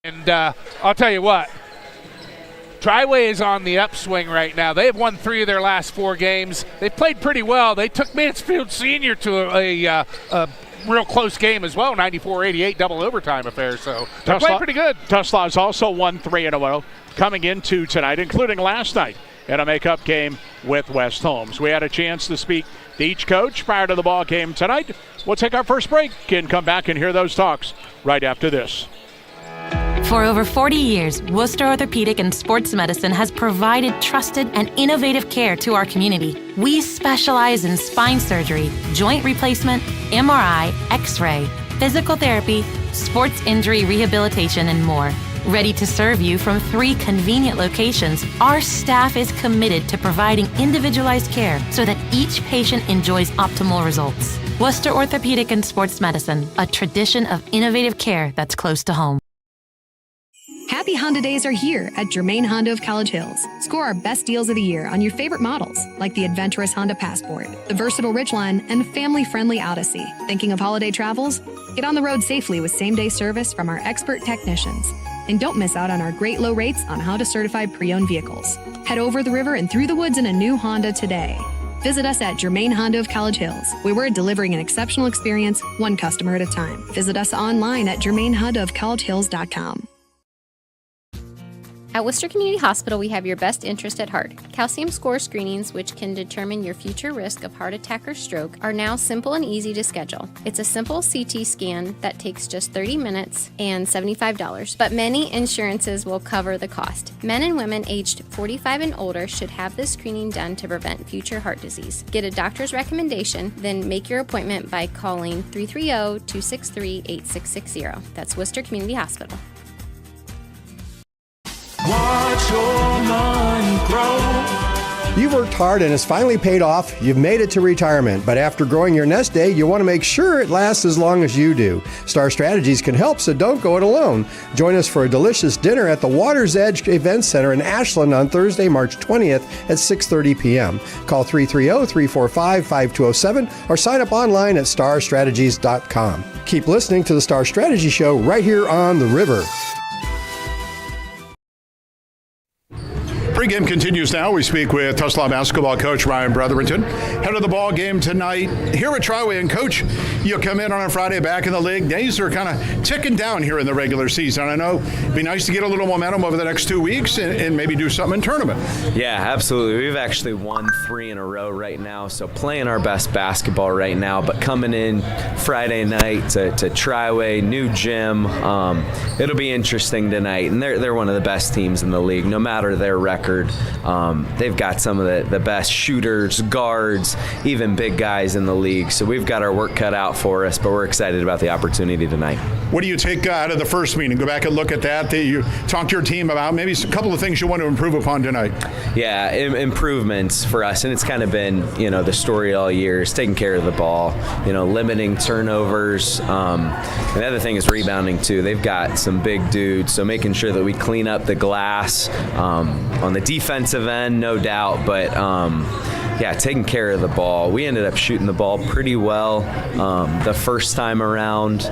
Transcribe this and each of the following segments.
And I'll tell you what, Triway is on the upswing right now. They've won 3 of their last 4 games. They've played pretty well. They took Mansfield Senior to a real close game as well, 94-88 double overtime affair. So they're playing pretty good. Tuslaw has also won 3 in a row coming into tonight, including last night in a makeup game with West Holmes. We had a chance to speak to each coach prior to the ball game tonight. We'll take our first break and come back and hear those talks right after this. For over 40 years, Worcester Orthopedic and Sports Medicine has provided trusted and innovative care to our community. We specialize in spine surgery, joint replacement, MRI, X-ray, physical therapy, sports injury rehabilitation, and more. Ready to serve you from 3 convenient locations, our staff is committed to providing individualized care so that each patient enjoys optimal results. Worcester Orthopedic and Sports Medicine, a tradition of innovative care that's close to home. Happy Honda Days are here at Germain Honda of College Hills. Score our best deals of the year on your favorite models, like the adventurous Honda Passport, the versatile Ridgeline, and family-friendly Odyssey. Thinking of holiday travels? Get on the road safely with same-day service from our expert technicians. And don't miss out on our great low rates on Honda-certified pre-owned vehicles. Head over the river and through the woods in a new Honda today. Visit us at Germain Honda of College Hills, where we're delivering an exceptional experience, one customer at a time. Visit us online at germainhondaofcollegehills.com. At Worcester Community Hospital, we have your best interest at heart. Calcium score screenings, which can determine your future risk of heart attack or stroke, are now simple and easy to schedule. It's a simple CT scan that takes just 30 minutes and $75, but many insurances will cover the cost. Men and women aged 45 and older should have this screening done to prevent future heart disease. Get a doctor's recommendation, then make your appointment by calling 330-263-8660. That's Worcester Community Hospital. Watch your money grow. You've worked hard and it's finally paid off. You've made it to retirement, but after growing your nest egg, you want to make sure it lasts as long as you do. Star Strategies can help, so don't go it alone. Join us for a delicious dinner at the Water's Edge Event Center in Ashland on Thursday, March 20th at 6:30 p.m. Call 330-345-5207 or sign up online at starstrategies.com. Keep listening to the Star Strategy Show right here on The River. Pre-game continues now. We speak with Tuslaw basketball coach Ryan Brotherington. Head of the ball game tonight here at Triway. And coach, you come in on a Friday back in the league. Days are kind of ticking down here in the regular season. I know it'd be nice to get a little momentum over the next 2 weeks and maybe do something in tournament. Yeah, absolutely. We've actually won 3 in a row right now, so playing our best basketball right now. But coming in Friday night to Triway, new gym, it'll be interesting tonight. And they're one of the best teams in the league, no matter their record. They've got some of the best shooters, guards, even big guys in the league. So we've got our work cut out for us, but we're excited about the opportunity tonight. What do you take out of the first meeting? Go back and look at that you talk to your team about. Maybe a couple of things you want to improve upon tonight. Yeah, improvements for us, and it's kind of been, the story all year is taking care of the ball, limiting turnovers. And the other thing is rebounding too. They've got some big dudes, so making sure that we clean up the glass on the defensive end, no doubt, but taking care of the ball. We ended up shooting the ball pretty well the first time around,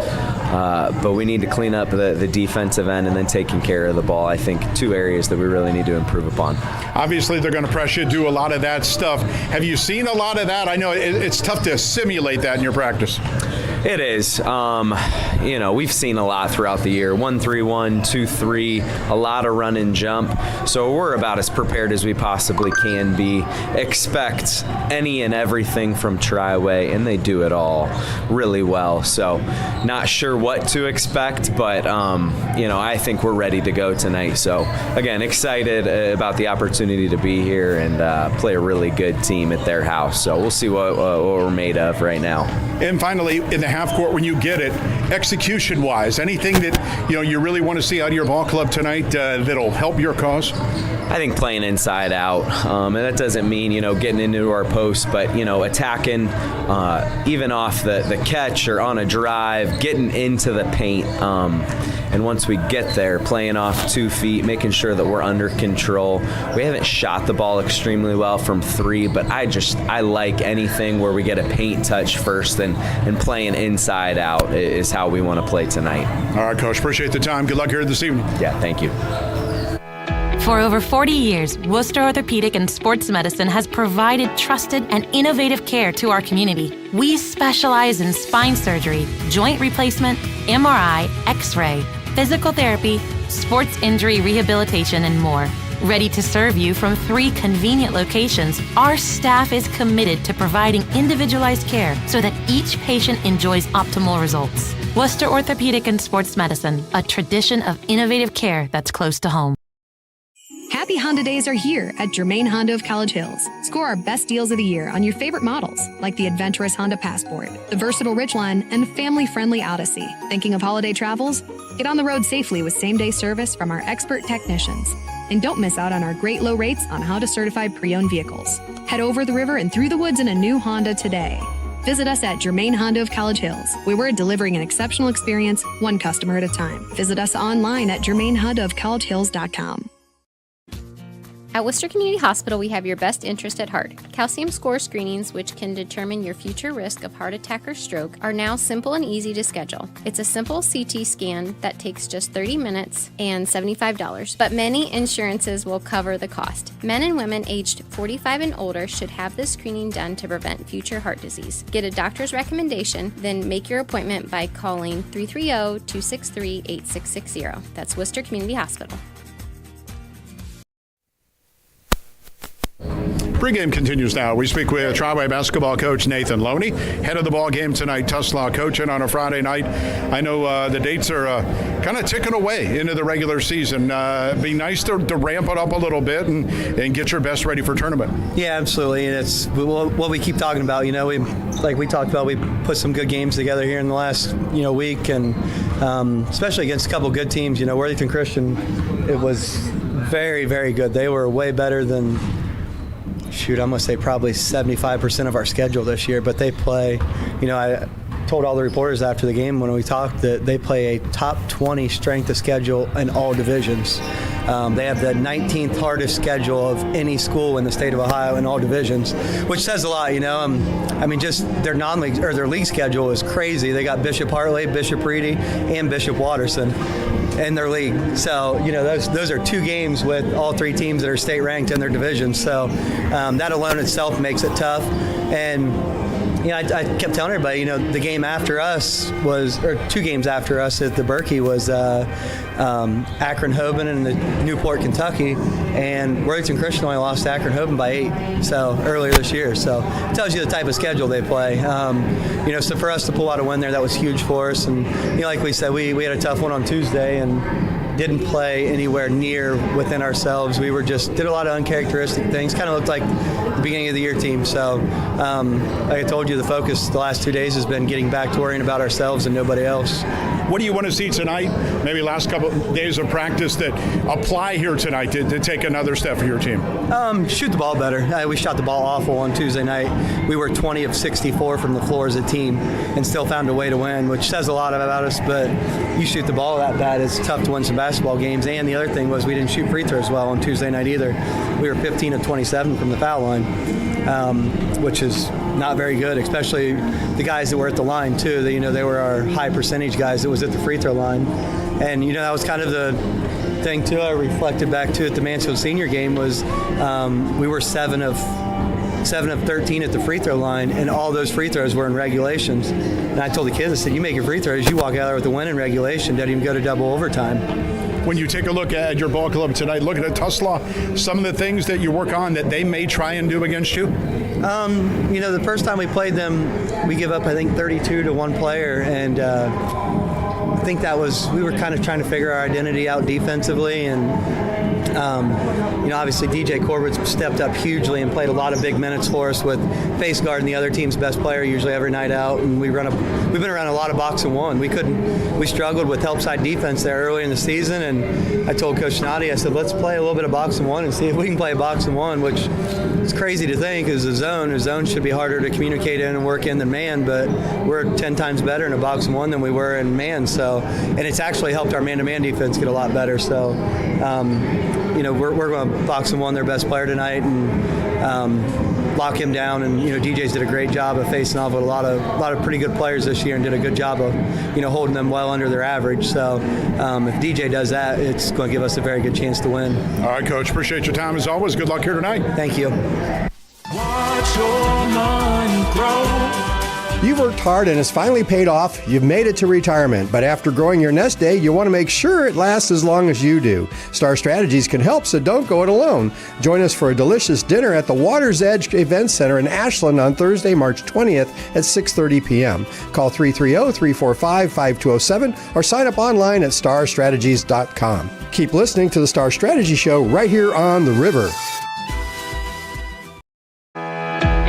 but we need to clean up the defensive end and then taking care of the ball. I think 2 areas that we really need to improve upon. Obviously, they're going to press you to do a lot of that stuff. Have you seen a lot of that? I know it's tough to simulate that in your practice. It is. We've seen a lot throughout the year. 1-3-1, 2-3, a lot of run and jump. So we're about as prepared as we possibly can be. Expect any and everything from Triway, and they do it all really well. So not sure what to expect, but, I think we're ready to go tonight. So, again, excited about the opportunity to be here and play a really good team at their house. So we'll see what we're made of right now. And finally, in the half court, when you get it, execution-wise, anything that you really want to see out of your ball club tonight that'll help your cause? I think playing inside out, and that doesn't mean getting into our post, but attacking even off the catch or on a drive, getting into the paint, and once we get there, playing off 2 feet, making sure that we're under control. We haven't shot the ball extremely well from 3, but I like anything where we get a paint touch first and playing inside out is how how we want to play tonight. All right, Coach. Appreciate the time. Good luck here this evening. Yeah, thank you. For over 40 years, Worcester Orthopedic and Sports Medicine has provided trusted and innovative care to our community. We specialize in spine surgery, joint replacement, MRI, X-ray, physical therapy, sports injury rehabilitation, and more. Ready to serve you from 3 convenient locations, our staff is committed to providing individualized care so that each patient enjoys optimal results. Worcester Orthopedic and Sports Medicine, a tradition of innovative care that's close to home. Happy Honda Days are here at Germain Honda of College Hills. Score our best deals of the year on your favorite models, like the adventurous Honda Passport, the versatile Ridgeline, and family-friendly Odyssey. Thinking of holiday travels? Get on the road safely with same-day service from our expert technicians. And don't miss out on our great low rates on Honda-certified pre-owned vehicles. Head over the river and through the woods in a new Honda today. Visit us at Germain Honda of College Hills, where we're delivering an exceptional experience, one customer at a time. Visit us online at germainhondaofcollegehills.com. At Worcester Community Hospital, we have your best interest at heart. Calcium score screenings, which can determine your future risk of heart attack or stroke, are now simple and easy to schedule. It's a simple CT scan that takes just 30 minutes and $75, but many insurances will cover the cost. Men and women aged 45 and older should have this screening done to prevent future heart disease. Get a doctor's recommendation, then make your appointment by calling 330-263-8660. That's Worcester Community Hospital. Pregame continues now. We speak with Triway basketball coach Nathan Loney. Head of the ball game tonight, Tuslaw coaching on a Friday night. I know the dates are kind of ticking away into the regular season. Be nice to ramp it up a little bit and get your best ready for tournament. Yeah, absolutely. And it's what we keep talking about. You know, we talked about, we put some good games together here in the last week, and especially against a couple good teams. You know, Worthington Christian, it was very, very good. They were way better than, I'm going to say probably 75% of our schedule this year, but they play, I told all the reporters after the game when we talked that they play a top 20 strength of schedule in all divisions. They have the 19th hardest schedule of any school in the state of Ohio in all divisions, which says a lot, just their non-league or their league schedule is crazy. They got Bishop Hartley, Bishop Reedy, and Bishop Watterson in their league. So, those are 2 games with all 3 teams that are state ranked in their division. So that alone itself makes it tough. And I kept telling everybody, the game after us or 2 games after us at the Berkey was Akron-Hoban and the Newport, Kentucky, and Worthington Christian only lost to Akron-Hoban by 8 earlier this year. So it tells you the type of schedule they play. So for us to pull out a win there, that was huge for us. And like we said, we had a tough one on Tuesday and didn't play anywhere near within ourselves. We did a lot of uncharacteristic things, kind of looked like the beginning of the year team. So like I told you, the focus the last 2 days has been getting back to worrying about ourselves and nobody else. What do you want to see tonight, maybe last couple of days of practice, that apply here tonight to take another step for your team? Shoot the ball better. We shot the ball awful on Tuesday night. We were 20 of 64 from the floor as a team and still found a way to win, which says a lot about us, but you shoot the ball that bad, it's tough to win some basketball games. And the other thing was we didn't shoot free throws well on Tuesday night either. We were 15 of 27 from the foul line, which is not very good, especially the guys that were at the line too. They were our high percentage guys that was at the free throw line. And that was kind of the thing too I reflected back to at the Mansfield Senior game was we were 7 of 13 at the free throw line, and all those free throws were in regulations. And I told the kids, I said, you make your free throws, you walk out there with a win in regulation, don't even go to double overtime. When you take a look at your ball club tonight, looking at Tuslaw, some of the things that you work on that they may try and do against you? The first time we played them, we give up, I think, 32 to one player, and I think we were kind of trying to figure our identity out defensively, and obviously DJ Corbett stepped up hugely and played a lot of big minutes for us with face guarding the other team's best player usually every night out, and we've been around a lot of box and one. We struggled with help side defense there early in the season, and I told Coach Nadi, I said, let's play a little bit of box and one and see if we can play box and one, which is crazy to think is a zone should be harder to communicate in and work in than man, but we're 10 times better in a box and one than we were in man. So, and it's actually helped our man-to-man defense get a lot better. So, we're going to box and one their best player tonight, and lock him down. And DJ's did a great job of facing off with a lot of pretty good players this year and did a good job of holding them well under their average. So if DJ does that, it's going to give us a very good chance to win. All right, Coach. Appreciate your time as always. Good luck here tonight. Thank you. Watch your money grow. You've worked hard and it's finally paid off. You've made it to retirement, but after growing your nest egg, you want to make sure it lasts as long as you do. Star Strategies can help, so don't go it alone. Join us for a delicious dinner at the Water's Edge Event Center in Ashland on Thursday, March 20th at 6:30 p.m. Call 330-345-5207 or sign up online at starstrategies.com. Keep listening to the Star Strategy Show right here on The River.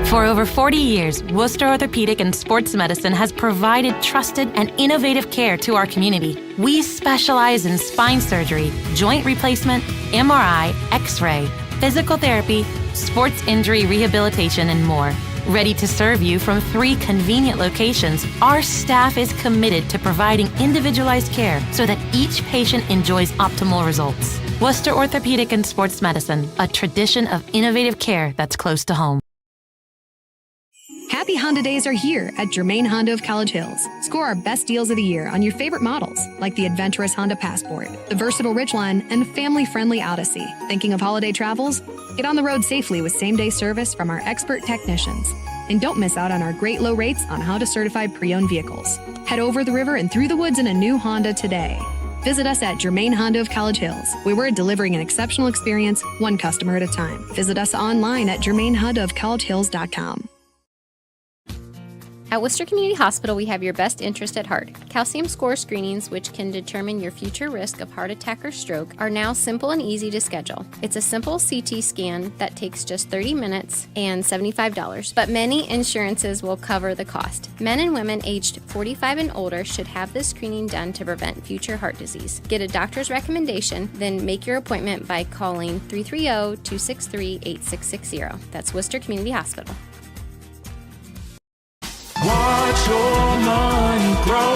For over 40 years, Worcester Orthopedic and Sports Medicine has provided trusted and innovative care to our community. We specialize in spine surgery, joint replacement, MRI, X-ray, physical therapy, sports injury rehabilitation, and more. Ready to serve you from 3 convenient locations, our staff is committed to providing individualized care so that each patient enjoys optimal results. Worcester Orthopedic and Sports Medicine, a tradition of innovative care that's close to home. Happy Honda Days are here at Germain Honda of College Hills. Score our best deals of the year on your favorite models, like the adventurous Honda Passport, the versatile Ridgeline, and family-friendly Odyssey. Thinking of holiday travels? Get on the road safely with same-day service from our expert technicians. And don't miss out on our great low rates on Honda certified pre-owned vehicles. Head over the river and through the woods in a new Honda today. Visit us at Germain Honda of College Hills, where we're delivering an exceptional experience, one customer at a time. Visit us online at germainhondaofcollegehills.com. At Worcester Community Hospital, we have your best interest at heart. Calcium score screenings, which can determine your future risk of heart attack or stroke, are now simple and easy to schedule. It's a simple CT scan that takes just 30 minutes and $75, but many insurances will cover the cost. Men and women aged 45 and older should have this screening done to prevent future heart disease. Get a doctor's recommendation, then make your appointment by calling 330-263-8660. That's Worcester Community Hospital. Watch your money grow.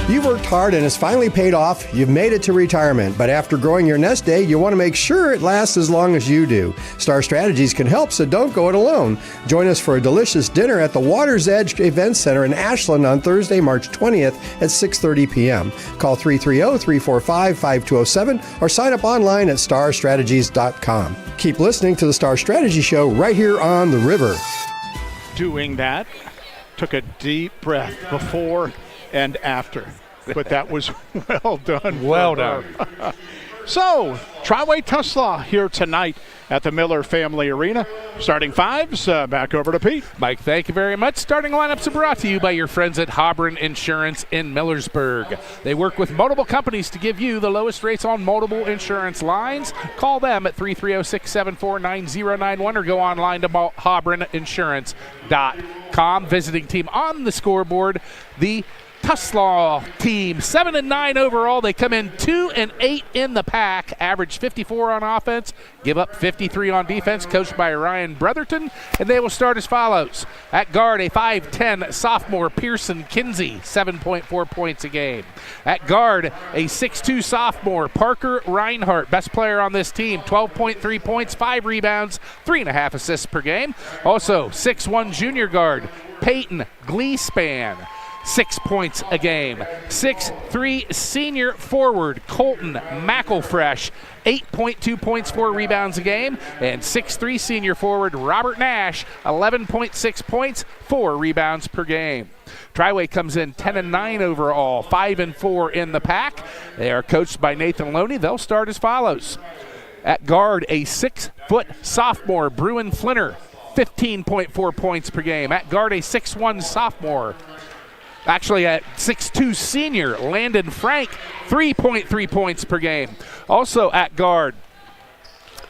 You've worked hard and it's finally paid off. You've made it to retirement, but after growing your nest egg, you want to make sure it lasts as long as you do. Star Strategies can help, so don't go it alone. Join us for a delicious dinner at the Water's Edge Event Center in Ashland on Thursday, March 20th at 6:30 p.m. Call 330-345-5207 or sign up online at starstrategies.com. Keep listening to the Star Strategy Show right here on The River. Doing that, took a deep breath before and after, but that was well done. Well done. So, Triway Tuslaw here tonight at the Miller Family Arena. Starting fives, back over to Pete. Mike, thank you very much. Starting lineups are brought to you by your friends at Hobron Insurance in Millersburg. They work with multiple companies to give you the lowest rates on multiple insurance lines. Call them at 330-674-9091 or go online to hobroninsurance.com. Visiting team on the scoreboard, the Tuslaw team, 7-9 overall. They come in 2-8 in the pack, average 54 on offense, give up 53 on defense, coached by Ryan Brotherton, and they will start as follows. At guard, a 5'10 sophomore, Pearson Kinsey, 7.4 points a game. At guard, a 6'2 sophomore, Parker Reinhardt, best player on this team, 12.3 points, 5 rebounds, 3.5 assists per game. Also, 6'1 junior guard, Peyton Gleespan, 6 points a game. 6'3 senior forward, Colton McElfresh, 8.2 points, 4 rebounds a game. And 6'3 senior forward, Robert Nash, 11.6 points, 4 rebounds per game. Triway comes in 10-9 overall, 5-4 in the pack. They are coached by Nathan Loney. They'll start as follows. At guard, a 6-foot sophomore, Bruin Flinner, 15.4 points per game. At guard, a 6'1 sophomore, actually at 6'2 senior, Landon Frank, 3.3 points per game. Also at guard,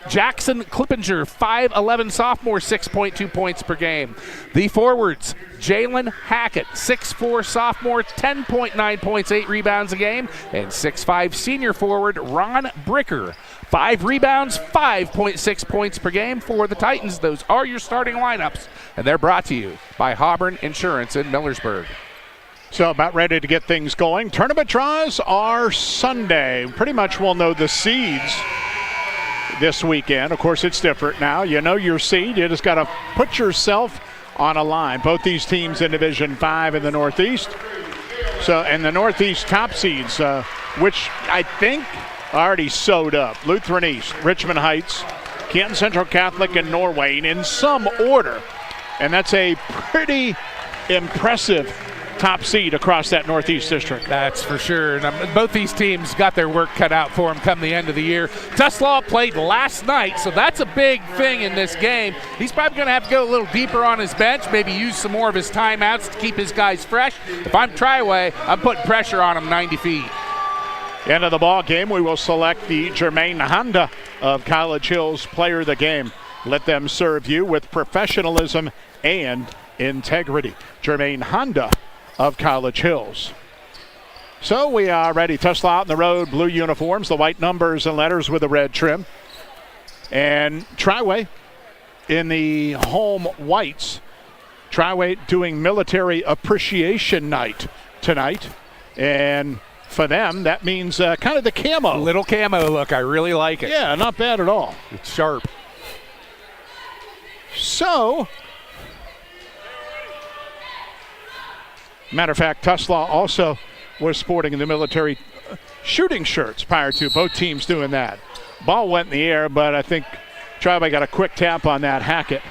Jackson Klippinger, 5'11 sophomore, 6.2 points per game. The forwards, Jalen Hackett, 6'4 sophomore, 10.9 points, 8 rebounds a game. And 6'5 senior forward, Ron Bricker, 5 rebounds, 5.6 points per game for the Titans. Those are your starting lineups, and they're brought to you by Hobron Insurance in Millersburg. So about ready to get things going. Tournament draws are Sunday. Pretty much we'll know the seeds this weekend. Of course, it's different now. You know your seed. You just got to put yourself on a line. Both these teams in Division 5 in the Northeast. So, and the Northeast top seeds, which I think already sewed up. Lutheran East, Richmond Heights, Canton Central Catholic, and Norway in some order. And that's a pretty impressive top seed across that Northeast district. That's for sure. And both these teams got their work cut out for them come the end of the year. Tuslaw played last night, so that's a big thing in this game. He's probably going to have to go a little deeper on his bench, maybe use some more of his timeouts to keep his guys fresh. If I'm Triway, I'm putting pressure on him 90 feet. End of the ball game, we will select the Jermaine Honda of College Hills player of the game. Let them serve you with professionalism and integrity. Jermaine Honda of College Hills. So we are ready. Tuslaw out on the road, blue uniforms, the white numbers and letters with the red trim. And Triway in the home whites. Triway doing military appreciation night tonight. And for them, that means kind of the camo. A little camo look. I really like it. Yeah, not bad at all. It's sharp. So, matter of fact, Tuslaw also was sporting the military shooting shirts prior to both teams doing that. Ball went in the air, but I think Triway got a quick tap on that Hackett.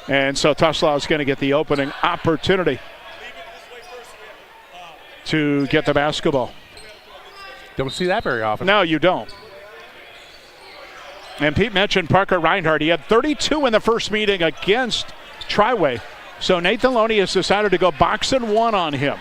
And so Tuslaw is going to get the opening opportunity to get the basketball. Don't see that very often. No, you don't. And Pete mentioned Parker Reinhardt. He had 32 in the first meeting against Triway. So Nathan Loney has decided to go boxing one on him.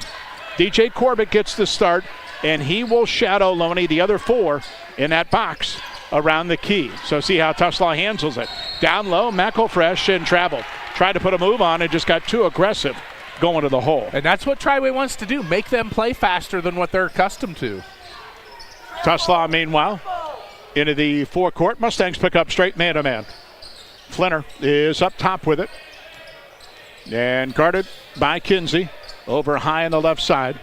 DJ Corbett gets the start, and he will shadow Loney, the other four, in that box around the key. So see how Tuslaw handles it. Down low, McElfresh in travel. Tried to put a move on and just got too aggressive going to the hole. And that's what Triway wants to do, make them play faster than what they're accustomed to. Tuslaw, meanwhile, into the forecourt. Mustangs pick up straight man-to-man. Flinner is up top with it. And guarded by Kinsey over high on the left side.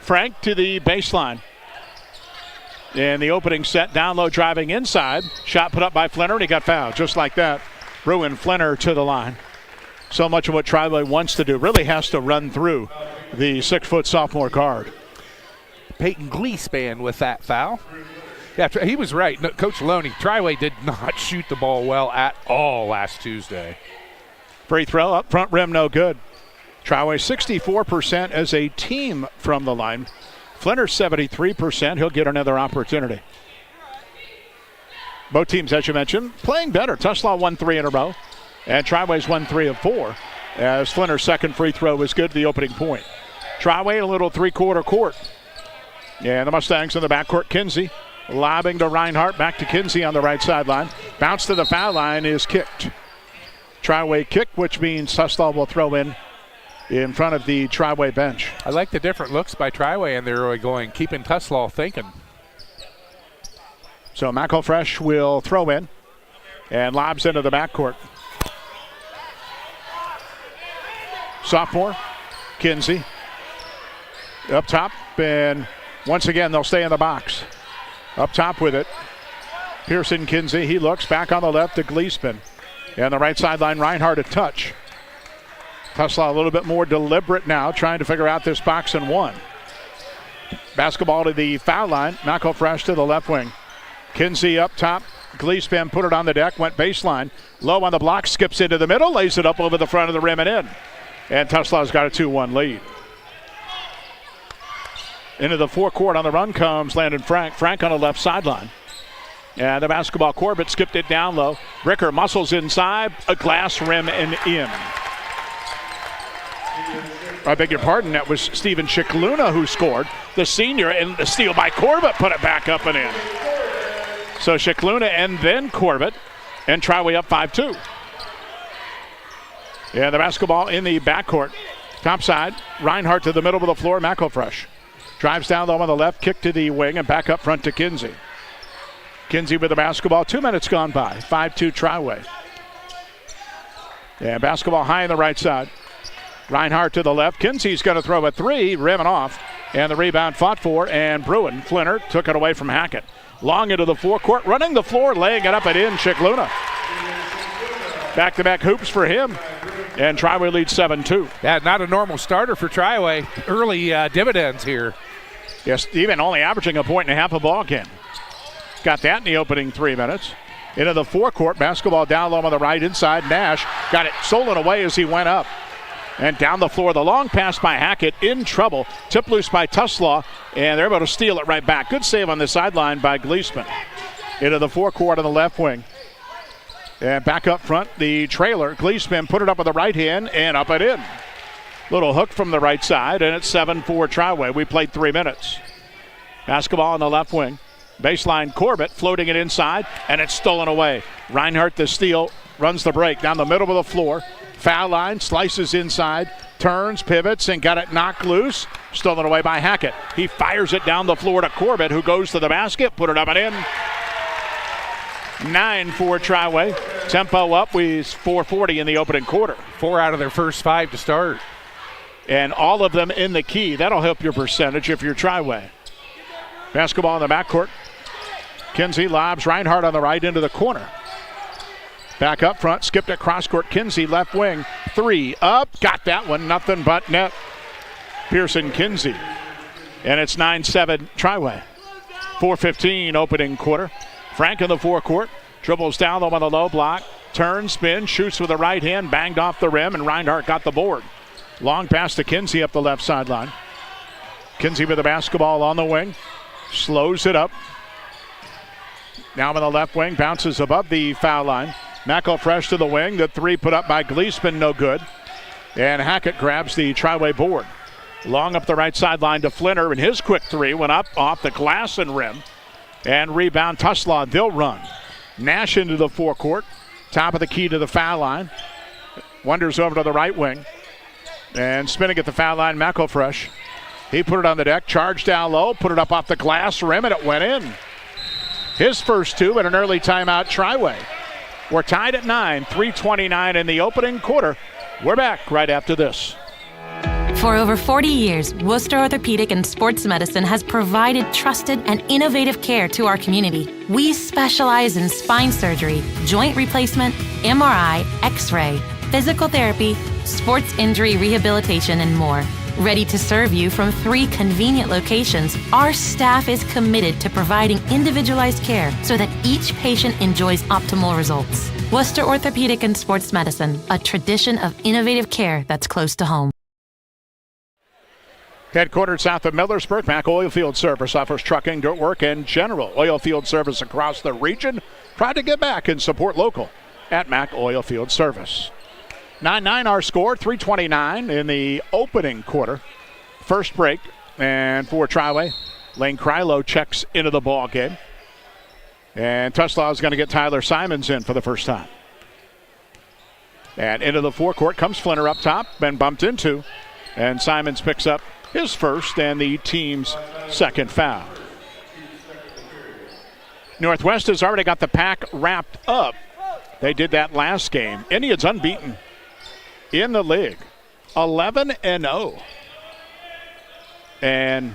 Frank to the baseline. And the opening set, down low, driving inside. Shot put up by Flinner, and he got fouled just like that. Bruin Flinner to the line. So much of what Triway wants to do really has to run through the 6-foot sophomore guard. Peyton Gleespan with that foul. Yeah, he was right. No, Coach Loney, Triway did not shoot the ball well at all last Tuesday. Free throw up front rim, no good. Triway 64% as a team from the line. Flinner 73%. He'll get another opportunity. Both teams, as you mentioned, playing better. Tuslaw won 3 in a row, and Triway's won 3 of 4. As Flinner's second free throw was good to the opening point. Triway a little three-quarter court. And the Mustangs in the backcourt. Kinsey lobbing to Reinhardt. Back to Kinsey on the right sideline. Bounce to the foul line is kicked. Triway kick, which means Tuslaw will throw in front of the Triway bench. I like the different looks by Triway, and they're really going, keeping Tuslaw thinking. So McElfresh will throw in and lobs into the backcourt. Sophomore, Kinsey. Up top, and once again, they'll stay in the box. Up top with it. Pearson Kinsey, he looks back on the left to Gleespan. And the right sideline, Reinhardt a touch. Tuslaw a little bit more deliberate now, trying to figure out this box and one. Basketball to the foul line. McElfresh to the left wing. Kinsey up top. Gleespan put it on the deck, went baseline. Low on the block, skips into the middle, lays it up over the front of the rim and in. And Tuslaw's got a 2-1 lead. Into the forecourt on the run comes Landon Frank. Frank on the left sideline. And the basketball, Corbett skipped it down low. Bricker muscles inside, a glass rim and in. I beg your pardon, that was Steven Shikluna who scored. The senior, and the steal by Corbett put it back up and in. So Shikluna and then Corbett, and Triway up 5-2. And the basketball in the backcourt. Top side, Reinhardt to the middle of the floor, McElfresh. Drives down low on the left, kick to the wing, and back up front to Kinsey. Kinsey with the basketball, 2 minutes gone by, 5-2 Triway. And basketball high on the right side. Reinhardt to the left. Kinsey's going to throw a 3, rimming off. And the rebound fought for, and Bruin, Flinner, took it away from Hackett. Long into the forecourt, running the floor, laying it up and in, Chicluna. Back-to-back hoops for him. And Triway leads 7-2. Yeah, not a normal starter for Triway. Early dividends here. Yes, even only averaging a point and a half a ball game. Got that in the opening 3 minutes. Into the forecourt, basketball down low on the right inside. Nash got it stolen away as he went up. And down the floor, the long pass by Hackett in trouble. Tip loose by Tuslaw, and they're able to steal it right back. Good save on the sideline by Gleesman. Into the forecourt on the left wing. And back up front, the trailer. Gleesman put it up with the right hand and up and in. Little hook from the right side, and it's 7-4 Triway. We played 3 minutes. Basketball on the left wing. Baseline Corbett floating it inside, and it's stolen away. Reinhardt the steal, runs the break down the middle of the floor. Foul line, slices inside, turns, pivots, and got it knocked loose. Stolen away by Hackett. He fires it down the floor to Corbett, who goes to the basket, put it up and in. 9 for Triway. Tempo up. We're 4:40 in the opening quarter. 4 out of their first 5 to start. And all of them in the key. That'll help your percentage if you're Triway. Basketball in the backcourt. Kinsey lobs Reinhardt on the right into the corner. Back up front, skipped it cross court. Kinsey left wing, 3 up, got that one, nothing but net. Pearson Kinsey. And it's 9-7 Triway. 4:15 opening quarter. Frank in the forecourt, dribbles down low on the low block, turns, spins, shoots with the right hand, banged off the rim, and Reinhardt got the board. Long pass to Kinsey up the left sideline. Kinsey with the basketball on the wing, slows it up. Now on the left wing, bounces above the foul line. McElfresh to the wing. The 3 put up by Gleesman, no good. And Hackett grabs the Triway board. Long up the right sideline to Flinner, and his quick 3 went up off the glass and rim. And rebound Tuslaw, they'll run. Nash into the forecourt. Top of the key to the foul line. Wonders over to the right wing. And spinning at the foul line, McElfresh. He put it on the deck, charged down low, put it up off the glass rim, and it went in. His first 2 at an early timeout Triway. We're tied at 9, 3:29 in the opening quarter. We're back right after this. For over 40 years, Worcester Orthopedic and Sports Medicine has provided trusted and innovative care to our community. We specialize in spine surgery, joint replacement, MRI, X-ray, physical therapy, sports injury rehabilitation, and more. Ready to serve you from 3 convenient locations, our staff is committed to providing individualized care so that each patient enjoys optimal results. Worcester Orthopedic and Sports Medicine, a tradition of innovative care that's close to home. Headquartered south of Millersburg, Mack Oilfield Service offers trucking, dirt work, and general oilfield service across the region. Proud to get back and support local at Mack Oilfield Service. 9-9 our score, 3:29 in the opening quarter. First break, and for Triway, Lane Krylo checks into the ball game. And Tuslaw is going to get Tyler Simons in for the first time. And into the forecourt comes Flinner up top, been bumped into, and Simons picks up his first and the team's second foul. Northwest has already got the pack wrapped up. They did that last game. Indians unbeaten in the league, 11-0. And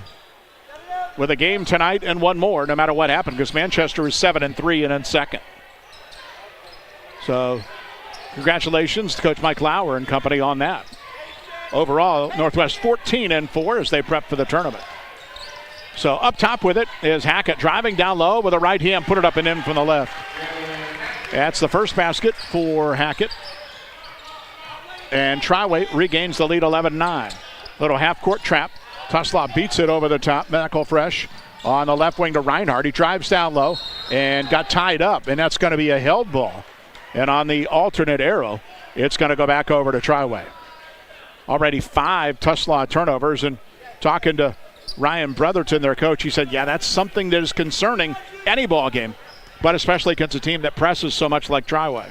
with a game tonight and one more, no matter what happened, because Manchester is 7-3 and in second. So congratulations to Coach Mike Lauer and company on that. Overall, Northwest 14-4 as they prep for the tournament. So up top with it is Hackett driving down low with a right hand, put it up and in from the left. That's the first basket for Hackett. And Triway regains the lead 11-9. Little half-court trap. Tuslaw beats it over the top. McElfresh on the left wing to Reinhardt. He drives down low and got tied up, and that's going to be a held ball. And on the alternate arrow, it's going to go back over to Triway. Already 5 Tuslaw turnovers, and talking to Ryan Brotherton, their coach, he said, yeah, that's something that is concerning any ball game, but especially against a team that presses so much like Triway.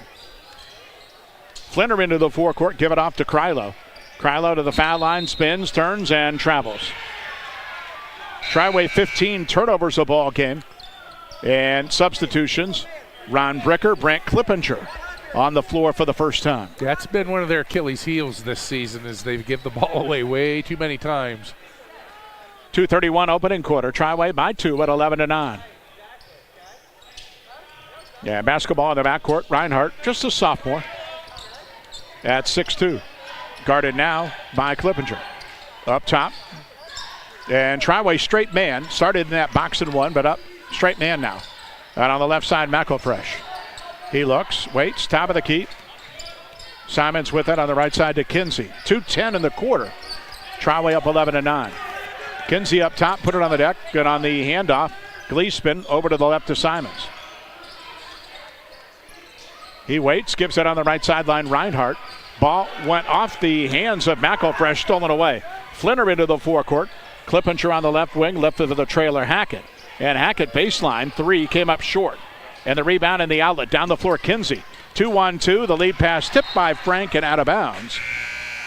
Flinner into the forecourt, give it off to Krylo. Krylo to the foul line, spins, turns, and travels. Triway 15 turnovers a ball game. And substitutions, Ron Bricker, Brant Klippinger on the floor for the first time. That's been one of their Achilles heels this season, is they give the ball away way too many times. 2:31 opening quarter. Triway by 2 at 11-9. Yeah, basketball in the backcourt. Reinhardt, just a sophomore, at 6'2". Guarded now by Clippinger. Up top. And Triway straight man. Started in that box and one, but up straight man now. And on the left side, McElfresh. He looks, waits, top of the key. Simons with it on the right side to Kinsey. 2:10 in the quarter. Triway up 11-9. Kinsey up top, put it on the deck. Good on the handoff. Gleespin over to the left to Simons. He waits, gives it on the right sideline, Reinhardt. Ball went off the hands of McElfresh, stolen away. Flinner into the forecourt. Clippinger on the left wing, lifted to the trailer, Hackett. And Hackett baseline, three, came up short. And the rebound in the outlet, down the floor, Kinsey. 2-1-2, the lead pass tipped by Frank and out of bounds.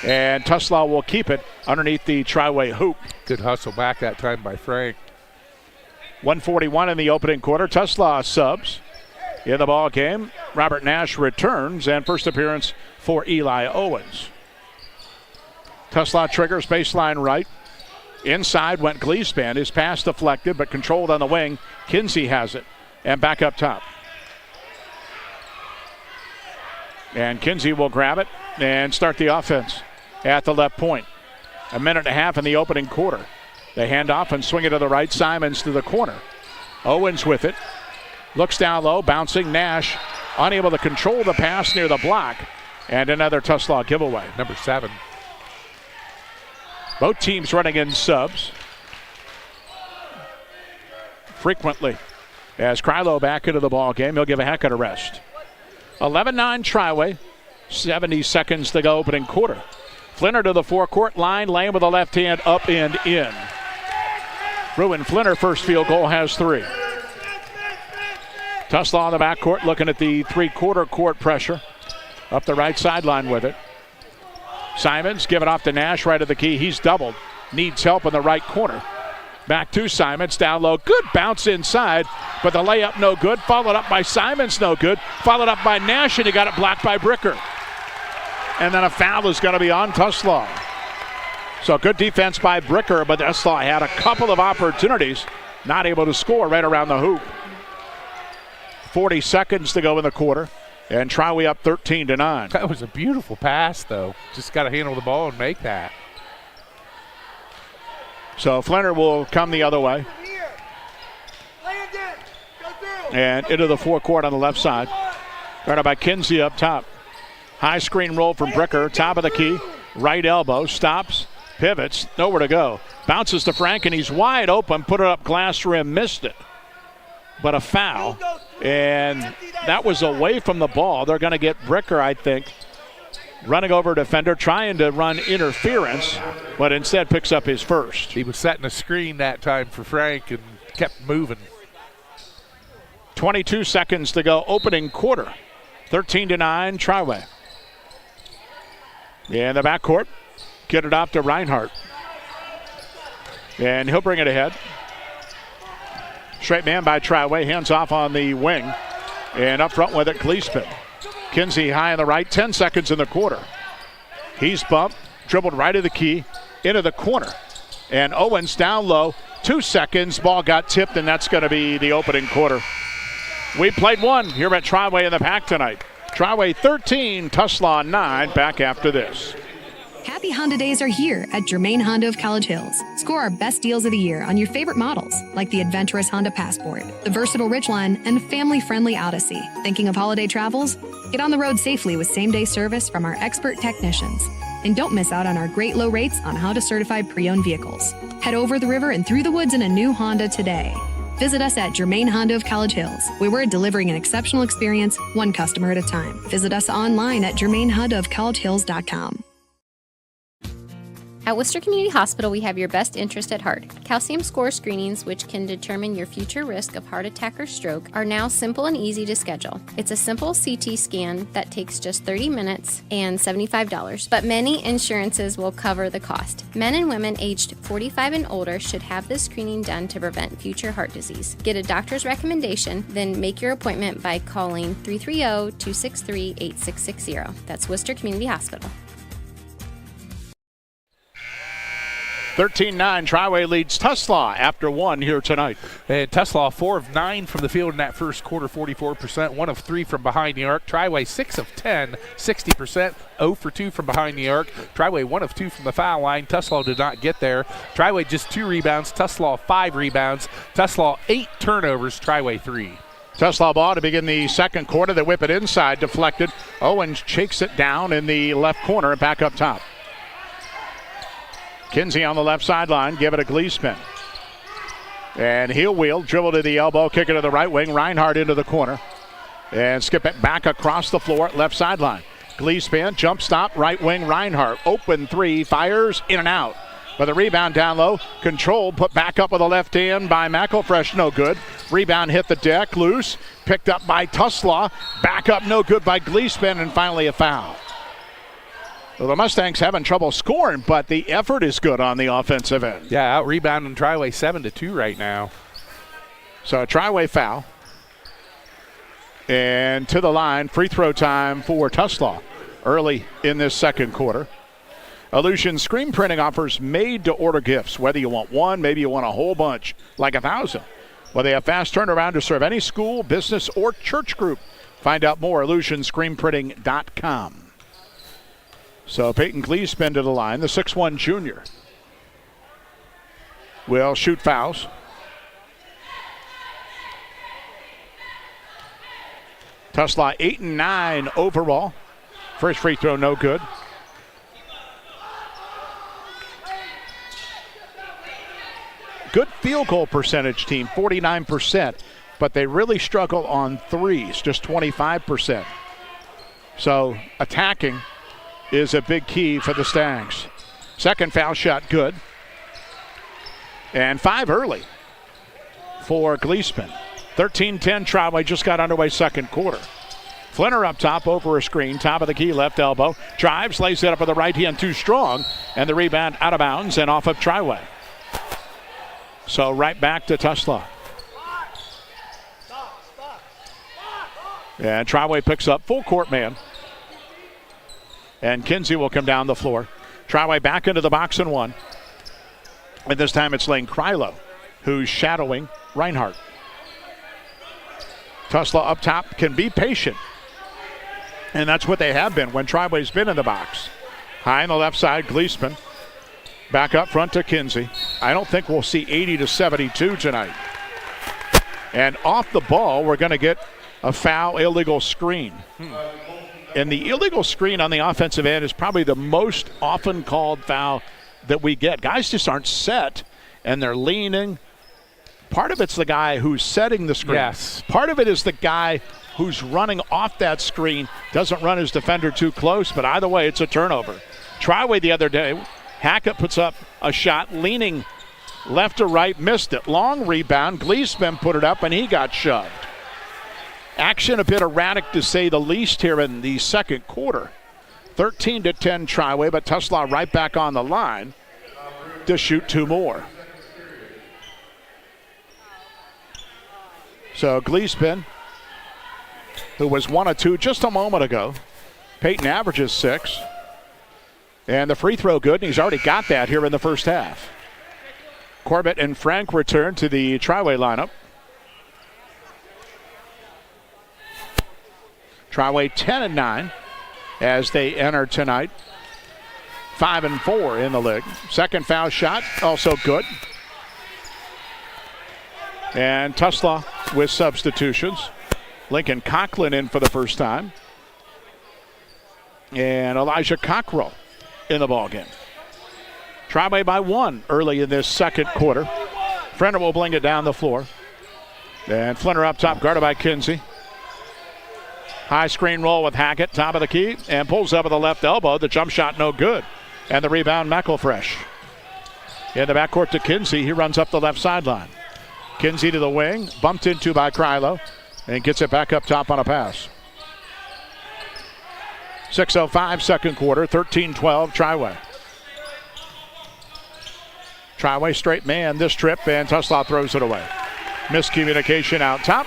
And Tuslaw will keep it underneath the Triway hoop. Good hustle back that time by Frank. 1:41 in the opening quarter. Tuslaw subs in the ball game. Robert Nash returns, and first appearance for Eli Owens. Tuslaw triggers baseline right. Inside went Gleespan. His pass deflected, but controlled on the wing. Kinsey has it, and back up top. And Kinsey will grab it and start the offense at the left point. A minute and a half in the opening quarter. They hand off and swing it to the right. Simons to the corner. Owens with it. Looks down low, bouncing. Nash unable to control the pass near the block. And another Tuslaw giveaway. Number 7. Both teams running in subs frequently. As Krylo back into the ball game, he'll give a Hackett a rest. 11-9 Triway. 70 seconds to go opening quarter. Flinner to the forecourt line, Lane with the left hand up and in. Ruin Flinner, first field goal, has 3. Tuslaw on the backcourt looking at the three-quarter court pressure. Up the right sideline with it. Simons give it off to Nash right at the key. He's doubled. Needs help in the right corner. Back to Simons, down low. Good bounce inside, but the layup no good. Followed up by Simons, no good. Followed up by Nash, and he got it blocked by Bricker. And then a foul is going to be on Tuslaw. So good defense by Bricker, but Tuslaw had a couple of opportunities. Not able to score right around the hoop. 40 seconds to go in the quarter. And Triway up 13-9. That was a beautiful pass, though. Just got to handle the ball and make that. So Flinner will come the other way. And into the forecourt on the left side. Guarded by Kinsey up top. High screen roll from Bricker. Top of the key. Right elbow. Stops. Pivots. Nowhere to go. Bounces to Frank, and he's wide open. Put it up glass rim. Missed it. But a foul. And that was away from the ball. They're going to get Bricker, I think, running over a defender, trying to run interference, but instead picks up his first. He was setting a screen that time for Frank and kept moving. 22 seconds to go, opening quarter. 13-9, Triway. In the backcourt, get it off to Reinhardt. And he'll bring it ahead. Straight man by Triway, hands off on the wing. And up front with it, Gleespin. Kinsey high on the right, 10 seconds in the quarter. He's bumped, dribbled right of the key, into the corner. And Owens down low, 2 seconds, ball got tipped, and that's going to be the opening quarter. We played one here at Triway in the pack tonight. Triway 13, Tuslaw 9, back after this. Happy Honda Days are here at Germain Honda of College Hills. Score our best deals of the year on your favorite models, like the adventurous Honda Passport, the versatile Ridgeline, and family-friendly Odyssey. Thinking of holiday travels? Get on the road safely with same-day service from our expert technicians. And don't miss out on our great low rates on Honda-certified pre-owned vehicles. Head over the river and through the woods in a new Honda today. Visit us at Germain Honda of College Hills, where we're delivering an exceptional experience, one customer at a time. Visit us online at germainhondaofcollegehills.com. At Worcester Community Hospital, we have your best interest at heart. Calcium score screenings, which can determine your future risk of heart attack or stroke, are now simple and easy to schedule. It's a simple CT scan that takes just 30 minutes and $75, but many insurances will cover the cost. Men and women aged 45 and older should have this screening done to prevent future heart disease. Get a doctor's recommendation, then make your appointment by calling 330-263-8660. That's Worcester Community Hospital. 13-9, Triway leads Tuslaw after 1 here tonight. And Tuslaw 4 of 9 from the field in that first quarter, 44%, 1 of 3 from behind the arc. Triway 6 of 10, 60%, 0 for 2 from behind the arc. Triway 1 of 2 from the foul line. Tuslaw did not get there. Triway just 2 rebounds. Tuslaw 5 rebounds. Tuslaw 8 turnovers. Triway 3. Tuslaw ball to begin the second quarter. They whip it inside, deflected. Owens shakes it down in the left corner and back up top. Kinsey on the left sideline, give it a Gleespin. And heel wheel, dribble to the elbow, kick it to the right wing. Reinhardt into the corner. And skip it back across the floor, left sideline. Gleespin, jump stop, right wing, Reinhardt. Open 3, fires, in and out. But the rebound down low, controlled, put back up with the left hand by McElfresh, no good. Rebound hit the deck, loose, picked up by Tuslaw. Back up, no good by Gleespin, and finally a foul. Well, the Mustangs having trouble scoring, but the effort is good on the offensive end. Yeah, out rebounding Triway 7-2 right now. So a Triway foul. And to the line, free throw time for Tuslaw early in this second quarter. Illusion Screen Printing offers made-to-order gifts. Whether you want one, maybe you want a whole bunch, like 1,000. Well, they have fast turnaround to serve any school, business, or church group. Find out more, illusionscreenprinting.com. So Peyton Gleespin to the line, the 6'1 junior. Will shoot fouls. Tuslaw 8 and 9 overall. First free throw, no good. Good field goal percentage team, 49%, but they really struggle on threes, just 25%. So attacking is a big key for the Stangs. Second foul shot, good. And 5 early for Gleespin. 13-10, Triway just got underway second quarter. Flinner up top over a screen, top of the key, left elbow. Drives, lays it up with the right hand, too strong. And the rebound out of bounds and off of Triway. So right back to Tuslaw. And Triway picks up full court man. And Kinsey will come down the floor. Triway back into the box and 1. And this time it's Lane Krylo who's shadowing Reinhardt. Tuslaw up top can be patient. And that's what they have been when Triway's been in the box. High on the left side, Gleespin. Back up front to Kinsey. I don't think we'll see 80-72 tonight. And off the ball, we're going to get a foul, illegal screen. And the illegal screen on the offensive end is probably the most often called foul that we get. Guys just aren't set, and they're leaning. Part of it's the guy who's setting the screen. Yes. Part of it is the guy who's running off that screen, doesn't run his defender too close, but either way, it's a turnover. Triway the other day, Hackett puts up a shot, leaning left to right, missed it. Long rebound, Gleespin put it up, and he got shoved. Action a bit erratic to say the least here in the second quarter. 13-10 Triway, but Tuslaw right back on the line to shoot 2 more. So Gleespin, who was 1 of 2 just a moment ago. Peyton averages 6. And the free throw good, and he's already got that here in the first half. Corbett and Frank return to the Triway lineup. Triway 10 and 9 as they enter tonight. 5 and 4 in the league. Second foul shot, also good. And Tuslaw with substitutions. Lincoln Conklin in for the first time. And Elijah Cockrell in the ballgame. Triway by 1 early in this second quarter. Flinner will bring it down the floor. And Flinner up top, guarded by Kinsey. High screen roll with Hackett, top of the key, and pulls up with the left elbow. The jump shot no good. And the rebound, McElfresh. In the backcourt to Kinsey. He runs up the left sideline. Kinsey to the wing, bumped into by Krylo, and gets it back up top on a pass. 6:05 second quarter, 13-12 Triway. Triway straight man this trip, and Tuslaw throws it away. Miscommunication out top,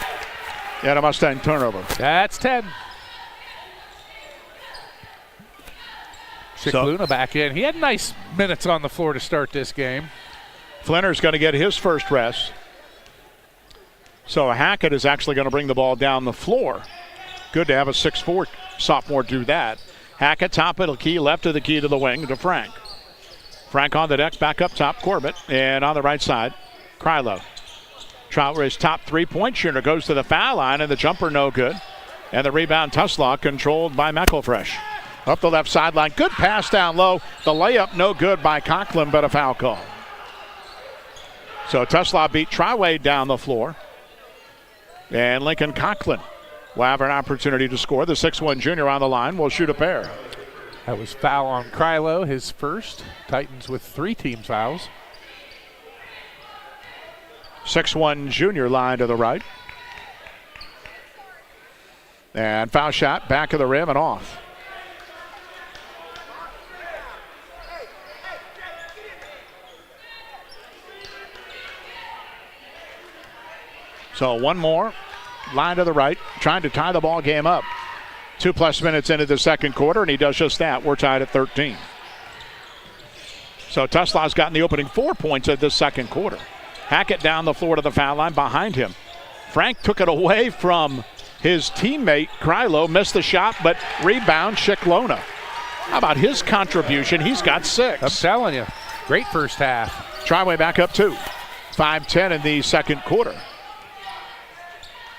and a Mustang turnover. That's 10. Luna back in. He had nice minutes on the floor to start this game. Flinner's going to get his first rest. So Hackett is actually going to bring the ball down the floor. Good to have a 6'4" sophomore do that. Hackett, top of the key, left of the key to the wing to Frank. Frank on the deck, back up top, Corbett. And on the right side, Krylo. Triway's top three-point shooter goes to the foul line, and the jumper no good. And the rebound, Tuslaw, controlled by McElfresh. Up the left sideline, good pass down low. The layup no good by Conklin, but a foul call. So Tuslaw beat Triway down the floor. And Lincoln Conklin will have an opportunity to score. The 6'1" junior on the line will shoot a pair. That was foul on Krylo, his first. Titans with 3 team fouls. 6'1" junior line to the right. And foul shot, back of the rim and off. So one more, line to the right, trying to tie the ball game up. 2+ minutes into the second quarter, and he does just that. We're tied at 13. So Tuslaw's gotten the opening 4 points of this second quarter. Hackett down the floor to the foul line behind him. Frank took it away from his teammate, Krylo, missed the shot, but rebound, Shiklona. How about his contribution? He's got 6. I'm telling you, great first half. Triway back up 2. 5:10 in the second quarter.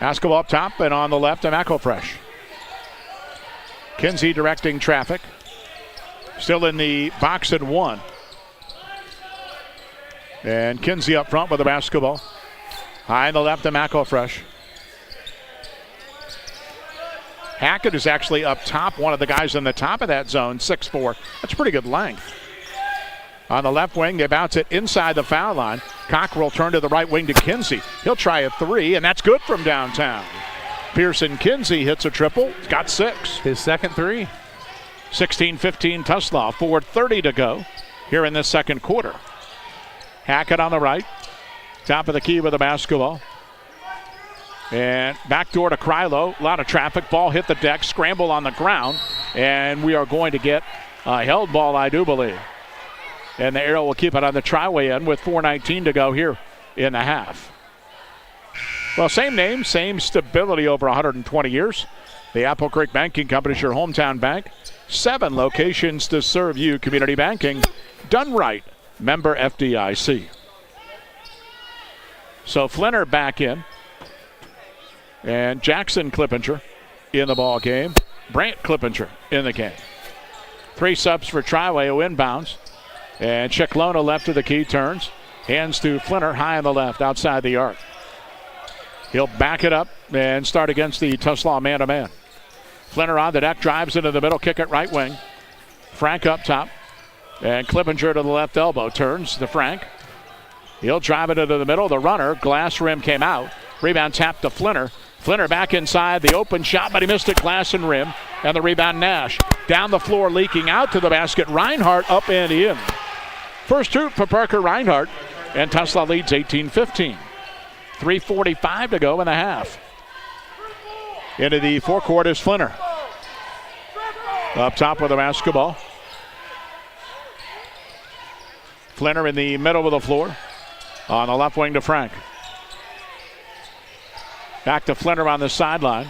Basketball up top and on the left to McElfresh. Kinsey directing traffic. Still in the box at 1. And Kinsey up front with the basketball. High in the left to McElfresh. Hackett is actually up top, one of the guys in the top of that zone, 6'4". That's pretty good length. On the left wing, they bounce it inside the foul line. Cockrell turn to the right wing to Kinsey. He'll try a 3, and that's good from downtown. Pearson Kinsey hits a triple. He's got 6. His second 3. 16-15 Tuslaw. 4:30 to go here in this second quarter. Hackett on the right. Top of the key with the basketball. And backdoor to Krylo. A lot of traffic. Ball hit the deck. Scramble on the ground. And we are going to get a held ball, I do believe. And the arrow will keep it on the Triway end with 4:19 to go here in the half. Well, same name, same stability over 120 years. The Apple Creek Banking Company is your hometown bank. 7 locations to serve you. Community banking done right. Member FDIC. So Flinner back in. And Jackson Clippinger in the ball game. Brant Clippinger in the game. 3 subs for Triway who inbounds. And Shiklona left of the key turns. Hands to Flinner high on the left outside the arc. He'll back it up and start against the Tuslaw man-to-man. Flinner on the deck, drives into the middle, kick it right wing. Frank up top. And Clippinger to the left elbow. Turns to Frank. He'll drive it into the middle. The runner, glass rim came out. Rebound tapped to Flinner. Flinner back inside the open shot, but he missed it, glass and rim. And the rebound, Nash. Down the floor, leaking out to the basket. Reinhardt up and in. First hoop for Parker Reinhardt. And Tuslaw leads 18-15. 3:45 to go in the half. Into the forecourt is Flinner. Up top with the basketball. Flinner in the middle of the floor. On the left wing to Frank. Back to Flinner on the sideline.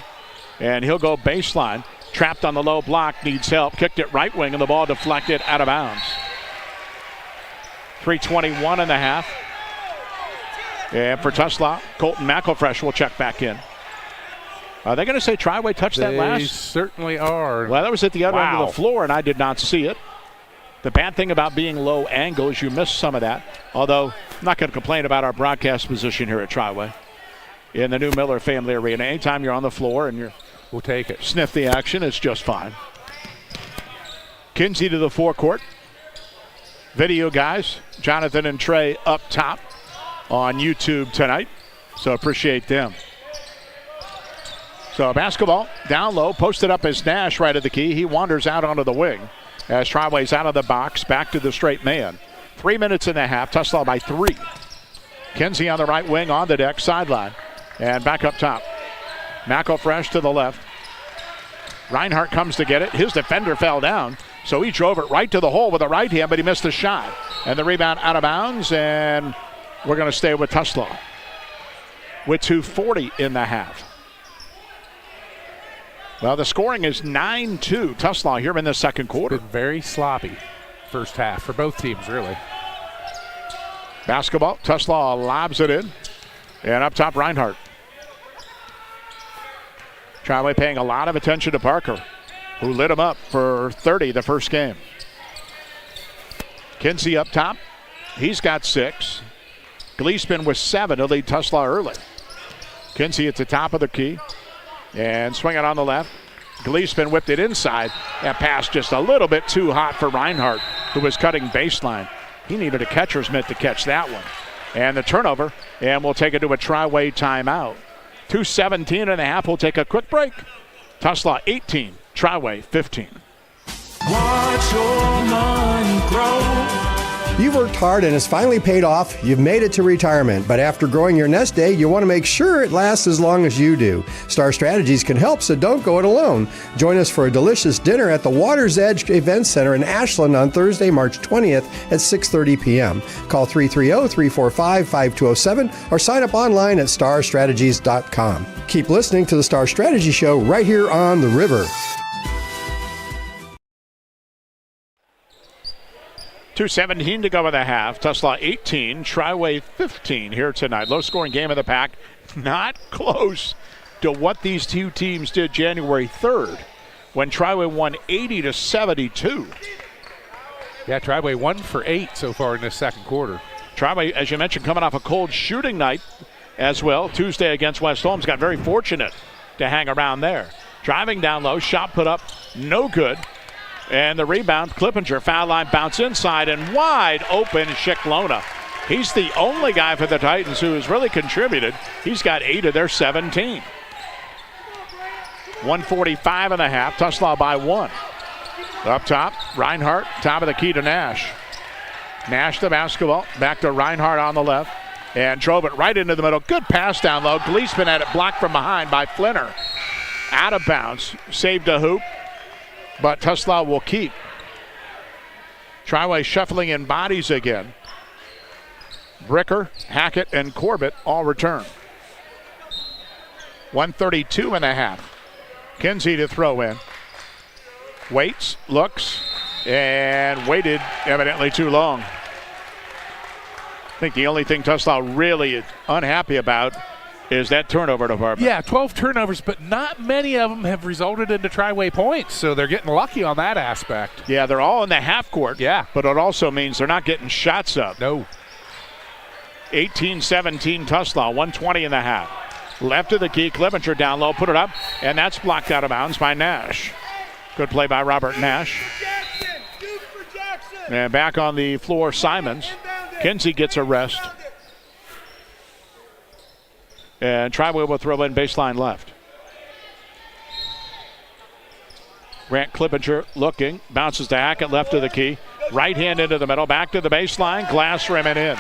And he'll go baseline. Trapped on the low block, needs help. Kicked it right wing and the ball deflected out of bounds. 3:21 in the half. And for Tuslaw, Colton McElfresh will check back in. Are they going to say Triway touched that last? They certainly are. Well, that was at the other end of the floor, and I did not see it. The bad thing about being low angle is you miss some of that. Although, I'm not going to complain about our broadcast position here at Triway. In the new Miller Family Arena, anytime you're on the floor and we'll take it. Sniff the action, it's just fine. Kinsey to the forecourt. Video guys, Jonathan and Trey up top on YouTube tonight, so appreciate them. So basketball down low, posted up as Nash right at the key. He wanders out onto the wing as Triway's out of the box, back to the straight man. 3 minutes in the half, Tuslaw by 3. Kinsey on the right wing on the deck, sideline, and back up top. McElfresh to the left. Reinhardt comes to get it. His defender fell down. So he drove it right to the hole with a right hand, but he missed the shot. And the rebound out of bounds, and we're going to stay with Tuslaw with 2:40 in the half. Well, the scoring is 9-2. Tuslaw here in the second quarter. Been very sloppy first half for both teams, really. Basketball, Tuslaw lobs it in. And up top, Reinhardt. Triway paying a lot of attention to Parker, who lit him up for 30 the first game. Kinsey up top. He's got 6. Gleespin with 7 to lead Tuslaw early. Kinsey at the top of the key. And swing it on the left. Gleespin whipped it inside. That pass just a little bit too hot for Reinhardt, who was cutting baseline. He needed a catcher's mitt to catch that one. And the turnover, and we'll take it to a Triway timeout. 2:17 and a half. We'll take a quick break. Tuslaw 18, Triway 15. Watch your money grow. You've worked hard and it's finally paid off. You've made it to retirement, but after growing your nest egg, you want to make sure it lasts as long as you do. Star Strategies can help, so don't go it alone. Join us for a delicious dinner at the Water's Edge Event Center in Ashland on Thursday, March 20th at 6:30 p.m. Call 330-345-5207 or sign up online at starstrategies.com. Keep listening to the Star Strategy Show right here on The River. 2:17 to go in the half. Tuslaw 18, Triway 15 here tonight. Low scoring game of the pack. Not close to what these two teams did January 3rd when Triway won 80-72. Yeah, Triway 1 for 8 so far in this second quarter. Triway, as you mentioned, coming off a cold shooting night as well. Tuesday against West Holmes. Got very fortunate to hang around there. Driving down low, shot put up, no good. And the rebound, Clippinger, foul line, bounce inside, and wide open Shiklona. He's the only guy for the Titans who has really contributed. He's got 8 of their 17. 145 and a half, Tuslaw by 1. Up top, Reinhardt, top of the key to Nash. Nash the basketball, back to Reinhardt on the left, and drove it right into the middle. Good pass down low. Gleespin had it blocked from behind by Flinner. Out of bounds, saved a hoop. But Tuslaw will keep. Triway shuffling in bodies again. Bricker, Hackett, and Corbett all return. 132 and a half. Kinsey to throw in. Waits, looks, and waited evidently too long. I think the only thing Tuslaw really is unhappy about is that turnover department. Yeah, 12 turnovers, but not many of them have resulted into Triway points, so they're getting lucky on that aspect. Yeah, they're all in the half court. Yeah. But it also means they're not getting shots up. No. 18-17 Tuslaw, 120 and a half. Left of the key, Clippinger down low, put it up, and that's blocked out of bounds by Nash. Good play by Robert Nash. And back on the floor, Simons. Kinsey gets a rest. And Triway will throw in baseline left. Grant Clippinger looking, bounces to Hackett left of the key. Right hand into the middle, back to the baseline, glass rim and in.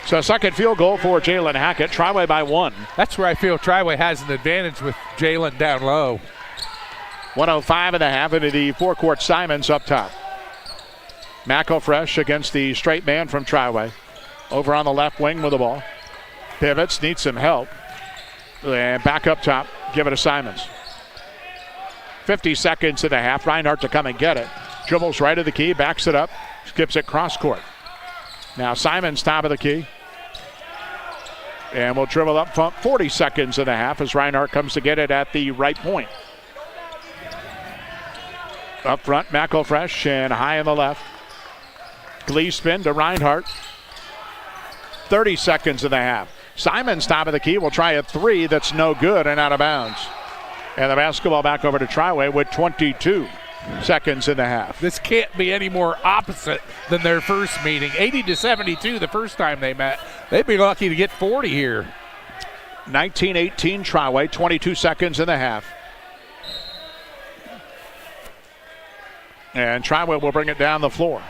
So second field goal for Jalen Hackett, Triway by 1. That's where I feel Triway has an advantage with Jalen down low. 105 and a half into the forecourt. Simons up top. McElfresh against the straight man from Triway. Over on the left wing with the ball. Pivots, needs some help. And back up top, give it to Simons. 50 seconds and a half. Reinhardt to come and get it. Dribbles right of the key, backs it up, skips it cross court. Now Simons top of the key. And we'll dribble up front. 40 seconds and a half as Reinhardt comes to get it at the right point. Up front, McElfresh and high on the left. Gleespin to Reinhardt. 30 seconds and a half. Simons top of the key will try a 3 that's no good and out of bounds. And the basketball back over to Triway with 22 seconds and a half. This can't be any more opposite than their first meeting. 80-72 the first time they met. They'd be lucky to get 40 here. 19-18 Triway, 22 seconds and a half. And Triway will bring it down the floor.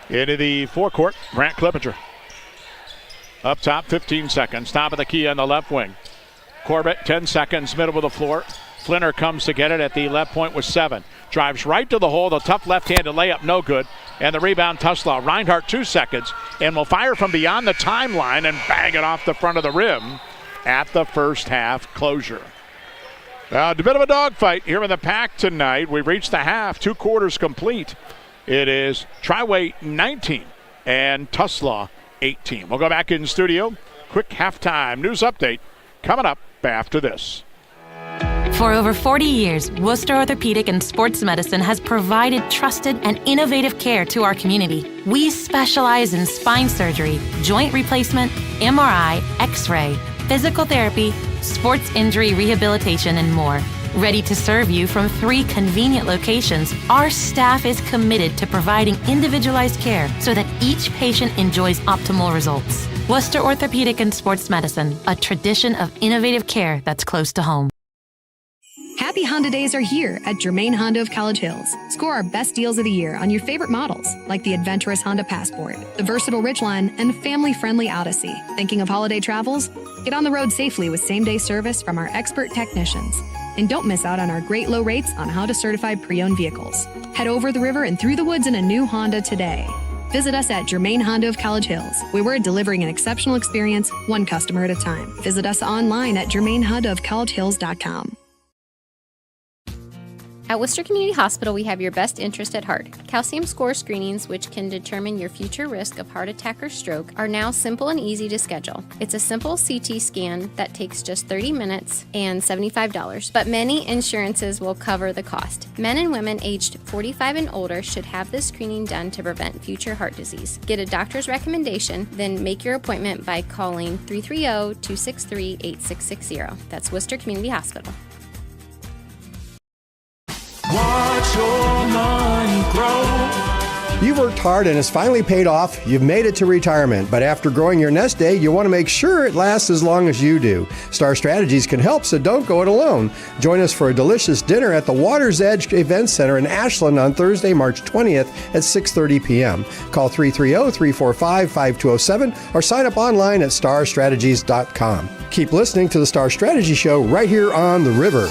Into the forecourt, Grant Clippinger. Up top, 15 seconds. Top of the key on the left wing. Corbett, 10 seconds, middle of the floor. Flinner comes to get it at the left point with 7. Drives right to the hole. The tough left-handed layup, no good. And the rebound, Tuslaw. Reinhardt 2 seconds and will fire from beyond the timeline and bang it off the front of the rim at the first half closure. A bit of a dogfight here in the pack tonight. We've reached the half, 2 quarters complete. It is Triway 19 and Tuslaw 18. We'll go back in studio. Quick halftime news update coming up after this. For over 40 years, Worcester Orthopedic and Sports Medicine has provided trusted and innovative care to our community. We specialize in spine surgery, joint replacement, MRI, X-ray, physical therapy, sports injury rehabilitation, and more. Ready to serve you from 3 convenient locations, our staff is committed to providing individualized care so that each patient enjoys optimal results. Worcester Orthopedic and Sports Medicine, a tradition of innovative care that's close to home. Happy Honda Days are here at Germain Honda of College Hills. Score our best deals of the year on your favorite models, like the adventurous Honda Passport, the versatile Ridgeline, and family-friendly Odyssey. Thinking of holiday travels? Get on the road safely with same-day service from our expert technicians. And don't miss out on our great low rates on Honda certified pre-owned vehicles. Head over the river and through the woods in a new Honda today. Visit us at Germain Honda of College Hills, where we're delivering an exceptional experience, one customer at a time. Visit us online at germainhondaofcollegehills.com. At Worcester Community Hospital, we have your best interest at heart. Calcium score screenings, which can determine your future risk of heart attack or stroke, are now simple and easy to schedule. It's a simple CT scan that takes just 30 minutes and $75, but many insurances will cover the cost. Men and women aged 45 and older should have this screening done to prevent future heart disease. Get a doctor's recommendation, then make your appointment by calling 330-263-8660. That's Worcester Community Hospital. Watch your money grow. You've worked hard and it's finally paid off. You've made it to retirement, but after growing your nest egg, you want to make sure it lasts as long as you do. Star Strategies can help, so don't go it alone. Join us for a delicious dinner at the Water's Edge Event Center in Ashland on Thursday, March 20th at 6:30 p.m. Call 330-345-5207 or sign up online at starstrategies.com. Keep listening to the Star Strategy Show right here on The River.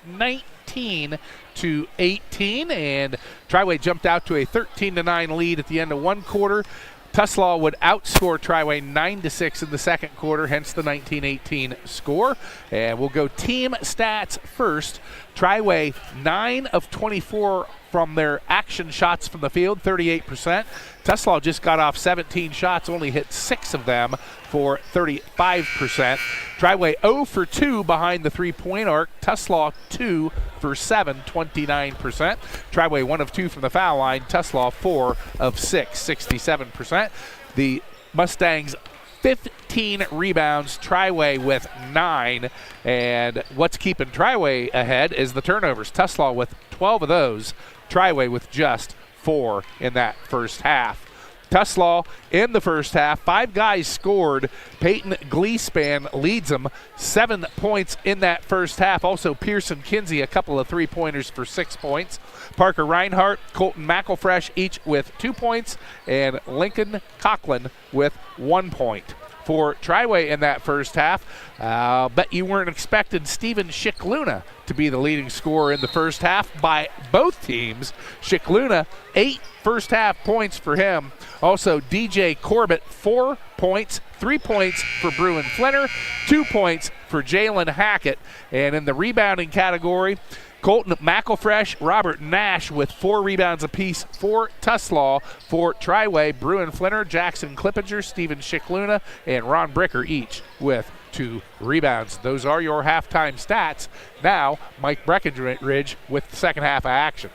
19 to 18, and Triway jumped out to a 13-9 lead at the end of one quarter. Tuslaw would outscore Triway 9-6 in the second quarter, hence the 19-18 score. And we'll go team stats first. Triway 9 of 24 from their action shots from the field, 38%. Tuslaw just got off 17 shots, only hit 6 of them for 35%. Triway 0 for 2 behind the three-point arc. Tuslaw 2 for 7, 29%. Triway 1 of 2 from the foul line. Tuslaw 4 of 6, 67%. The Mustangs 15 rebounds, Triway with 9. And what's keeping Triway ahead is the turnovers. Tuslaw with 12 of those. Triway with just 4 in that first half. Tuslaw in the first half, 5 guys scored. Peyton Gleespan leads them, 7 points in that first half. Also Pearson Kinsey, a couple of three-pointers for 6 points. Parker Reinhardt, Colton McElfresh, each with 2 points, and Lincoln Coughlin with 1 point. For Triway in that first half, bet you weren't expecting Steven Shikluna to be the leading scorer in the first half by both teams. Shikluna, 8 first half points for him. Also DJ Corbett, 4 points, 3 points for Bruin Flinner, 2 points for Jalen Hackett. And in the rebounding category, Colton McElfresh, Robert Nash with 4 rebounds apiece for Tuslaw. For Triway, Bruin Flinner, Jackson Clippinger, Steven Shikluna, and Ron Bricker each with 2 rebounds. Those are your halftime stats. Now, Mike Breckenridge with the second half of action.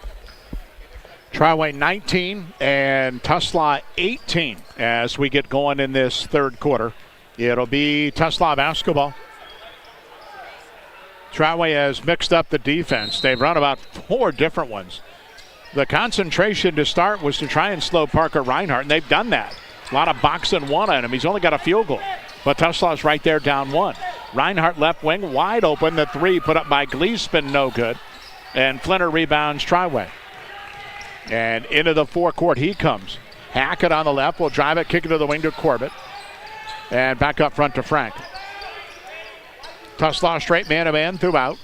Triway 19 and Tuslaw 18 as we get going in this third quarter. It'll be Tuslaw basketball. Triway has mixed up the defense. They've run about 4 different ones. The concentration to start was to try and slow Parker Reinhardt, and they've done that. A lot of boxing one on him. He's only got a field goal. But Tuslaw's right there down 1. Reinhardt left wing, wide open. The 3 put up by Gleespan, no good. And Flinner rebounds Triway. And into the forecourt he comes. Hackett on the left will drive it, kick it to the wing to Corbett. And back up front to Frank. Tuslaw straight man-to-man throughout.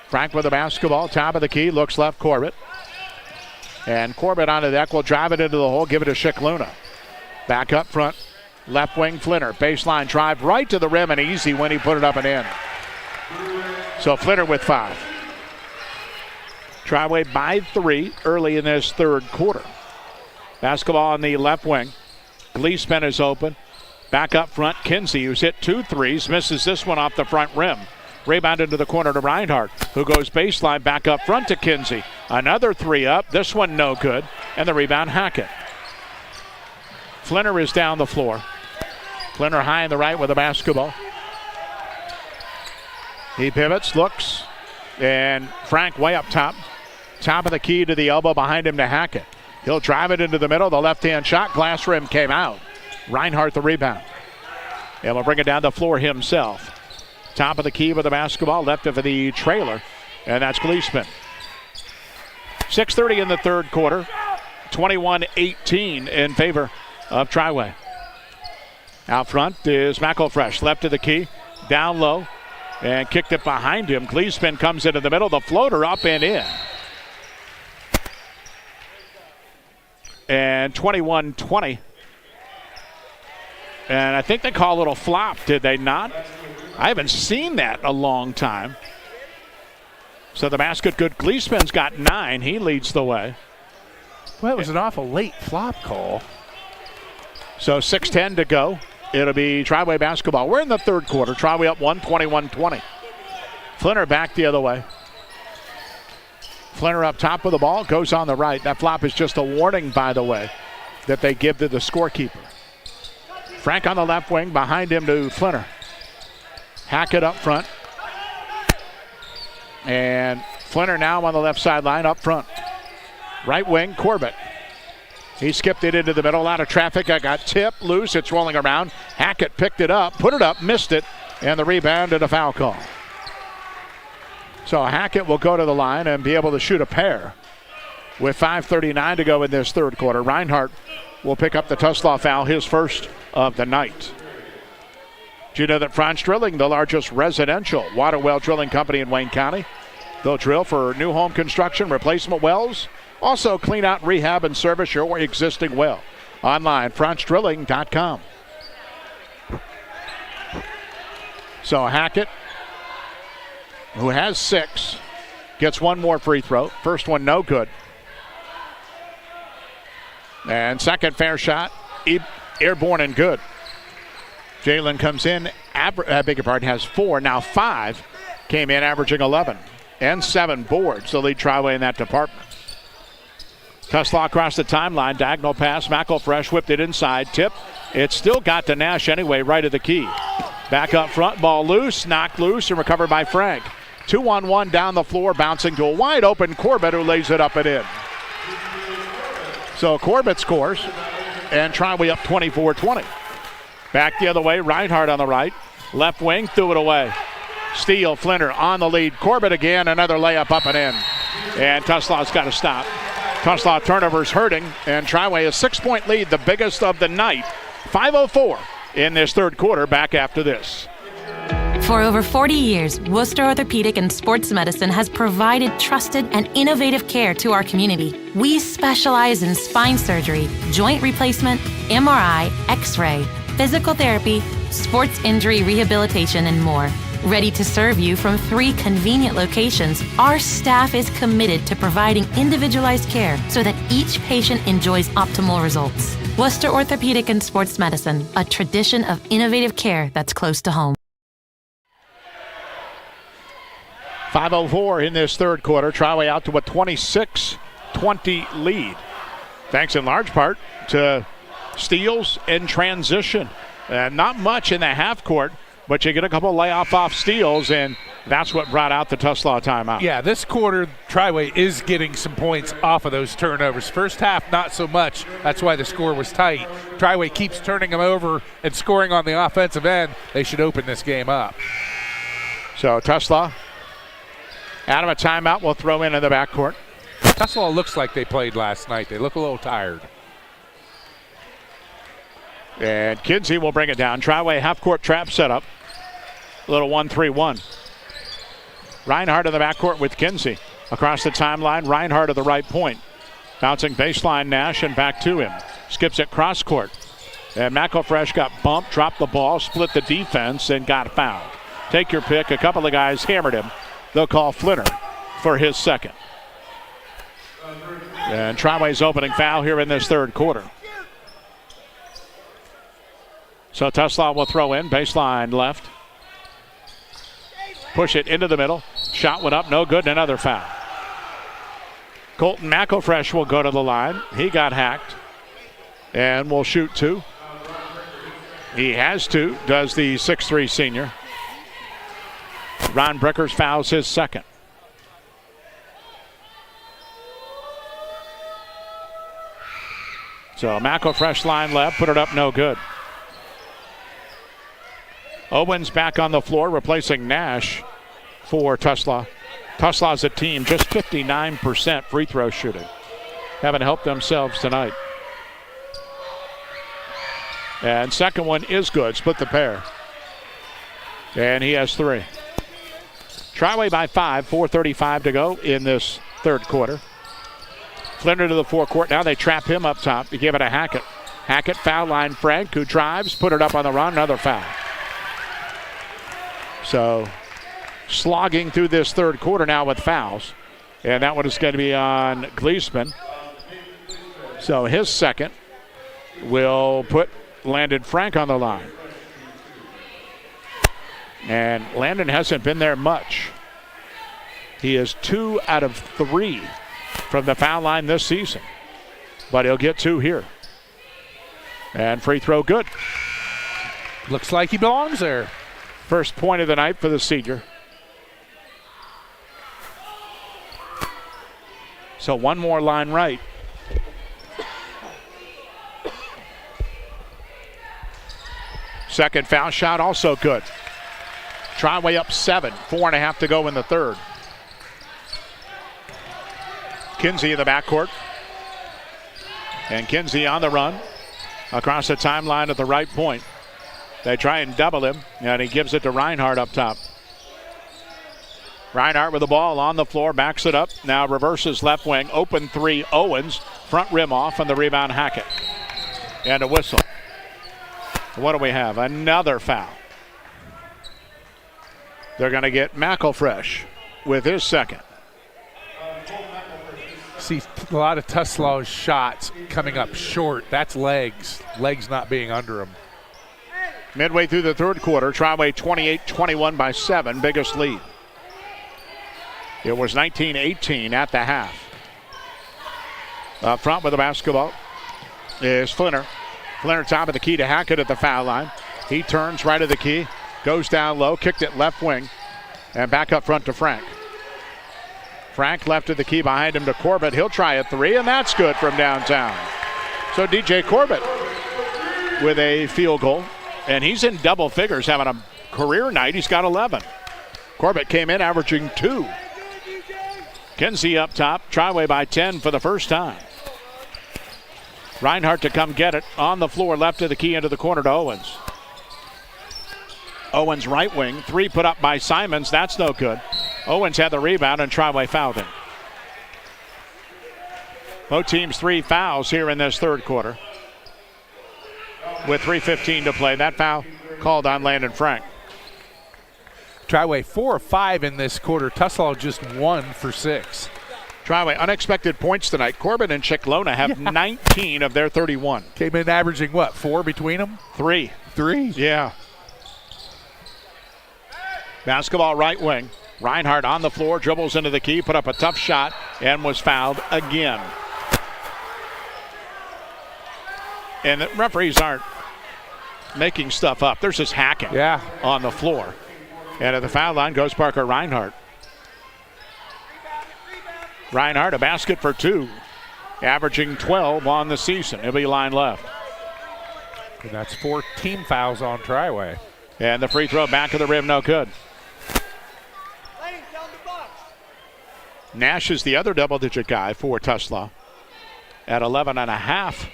Frank with the basketball, top of the key, looks left, Corbett. And Corbett on the deck will drive it into the hole, give it to Shikluna. Back up front, left wing Flinner. Baseline drive right to the rim, and easy when he put it up and in. So Flinner with 5. Triway by 3 early in this third quarter. Basketball on the left wing. Gleespan is open. Back up front, Kinsey, who's hit 2 threes, misses this one off the front rim. Rebound into the corner to Reinhardt, who goes baseline back up front to Kinsey. Another 3 up, this one no good, and the rebound Hackett. Flinner is down the floor. Flinner high in the right with the basketball. He pivots, looks, and Frank way up top. Top of the key to the elbow behind him to Hackett. He'll drive it into the middle, the left-hand shot, glass rim came out. Reinhardt the rebound. And will bring it down the floor himself. Top of the key with the basketball, left of the trailer, and that's Gleespan. 6:30 in the third quarter. 21-18 in favor of Triway. Out front is McElfresh, left of the key, down low, and kicked it behind him. Gleespan comes into the middle, the floater up and in. And 21-20. And I think they call a little flop, did they not? I haven't seen that in a long time. So the basket good. Gleespan's got 9. He leads the way. Well, it was an awful late flop call. So 6:10 to go. It'll be Triway basketball. We're in the third quarter. Triway up 1, 21-20. Flinner back the other way. Flinner up top of the ball, goes on the right. That flop is just a warning, by the way, that they give to the scorekeeper. Frank on the left wing, behind him to Flinner. Hackett up front. And Flinner now on the left sideline up front. Right wing, Corbett. He skipped it into the middle. A lot of traffic. I got tipped, loose. It's rolling around. Hackett picked it up, put it up, missed it, and the rebound and a foul call. So Hackett will go to the line and be able to shoot a pair with 5:39 to go in this third quarter. Reinhardt will pick up the Tuslaw foul, his first of the night. Do you know that Franz Drilling, the largest residential water well drilling company in Wayne County, They'll drill for new home construction, replacement wells, also clean out, rehab, and service your existing well. Online, FranceDrilling.com. So Hackett, who has 6, gets one more free throw. First one no good. And second fair shot, airborne and good. Jalen comes in, has 4, now 5. Came in averaging 11 and 7 boards. The lead Triway in that department. Tuslaw across the timeline, diagonal pass. McElfresh whipped it inside, tip. It still got to Nash anyway, right of the key. Back up front, ball loose, knocked loose, and recovered by Frank. 2-on-1 down the floor, bouncing to a wide open Corbett, who lays it up and in. So Corbett scores, and Triway up 24-20. Back the other way, Reinhardt on the right. Left wing, threw it away. Steele, Flinter on the lead. Corbett again, another layup up and in. And Tuslaw's got to stop. Tuslaw turnovers hurting, and Triway a 6-point lead, the biggest of the night. 5:04 in this third quarter, back after this. For over 40 years, Worcester Orthopedic and Sports Medicine has provided trusted and innovative care to our community. We specialize in spine surgery, joint replacement, MRI, X-ray, physical therapy, sports injury rehabilitation, and more. Ready to serve you from 3 convenient locations, our staff is committed to providing individualized care so that each patient enjoys optimal results. Worcester Orthopedic and Sports Medicine, a tradition of innovative care that's close to home. 5:04 in this third quarter. Triway out to a 26-20 lead. Thanks in large part to steals in transition. Not much in the half court, but you get a couple layoff off steals, and that's what brought out the Tuslaw timeout. Yeah, this quarter, Triway is getting some points off of those turnovers. First half, not so much. That's why the score was tight. Triway keeps turning them over and scoring on the offensive end. They should open this game up. So Tuslaw, out of a timeout, will throw in the backcourt. Tuslaw looks like they played last night. They look a little tired. And Kinsey will bring it down. Triway half-court trap setup. A little 1-3-1. Reinhardt in the backcourt with Kinsey. Across the timeline, Reinhardt at the right point. Bouncing baseline, Nash, and back to him. Skips it cross court. And McElfresh got bumped, dropped the ball, split the defense, and got fouled. Take your pick. A couple of guys hammered him. They'll call Flinter for his second. And Triway's opening foul here in this third quarter. So Tuslaw will throw in, baseline left. Push it into the middle. Shot went up, no good, and another foul. Colton McElfresh will go to the line. He got hacked and will shoot 2. He has 2, does the 6'3 senior. Ron Brickers fouls his second. So McElfresh line left, put it up, no good. Owens back on the floor, replacing Nash for Tuslaw. Tuslaw's a team just 59% free throw shooting. Haven't helped themselves tonight. And second one is good, split the pair. And he has 3. Triway by 5, 4:35 to go in this third quarter. Flinter to the forecourt. Now they trap him up top. They give it to Hackett. Hackett foul line Frank, who drives, put it up on the run, another foul. So slogging through this third quarter now with fouls. And that one is going to be on Gleesman. So his second will put Landon Frank on the line. And Landon hasn't been there much. He is 2 out of 3 from the foul line this season. But he'll get 2 here. And free throw good. Looks like he belongs there. First point of the night for the senior. So one more line right. Second foul shot also good. Triway up 7, 4.5 to go in the third. Kinsey in the backcourt. And Kinsey on the run. Across the timeline at the right point. They try and double him, and he gives it to Reinhardt up top. Reinhardt with the ball on the floor, backs it up. Now reverses left wing. Open three, Owens. Front rim off, and the rebound Hackett. And a whistle. What do we have? Another foul. They're going to get McElfresh with his second. See a lot of Tuslaw's shots coming up short. That's legs. Legs not being under him. Midway through the third quarter, Triway 28-21 by 7, biggest lead. It was 19-18 at the half. Up front with the basketball is Flinner. Flinner top of the key to Hackett at the foul line. He turns right of the key, goes down low, kicked it left wing, and back up front to Frank. Frank left of the key behind him to Corbett. He'll try a three, and that's good from downtown. So DJ Corbett with a field goal, and he's in double figures, having a career night. He's got 11. Corbett came in averaging 2. Kinsey up top, Triway by 10 for the first time. Reinhardt to come get it on the floor, left of the key into the corner to Owens. Owens right wing, 3 put up by Simons, that's no good. Owens had the rebound and Triway fouled him. Both teams 3 fouls here in this third quarter. With 3:15 to play, that foul called on Landon Frank. Triway 4 of 5 in this quarter. Tuslaw just 1 for 6. Triway unexpected points tonight. Corbin and Chiclona have 19 of their 31. Came in averaging what, 4 between them? 3. 3? Yeah. Basketball right wing. Reinhardt on the floor, dribbles into the key, put up a tough shot, and was fouled again. And the referees aren't making stuff up. There's this Hackett on the floor. And at the foul line goes Parker Reinhardt. Reinhardt, a basket for 2, averaging 12 on the season. He'll be line left. And that's 4 team fouls on Triway. And the free throw back of the rim, no good. Nash is the other double-digit guy for Tuslaw at 11.5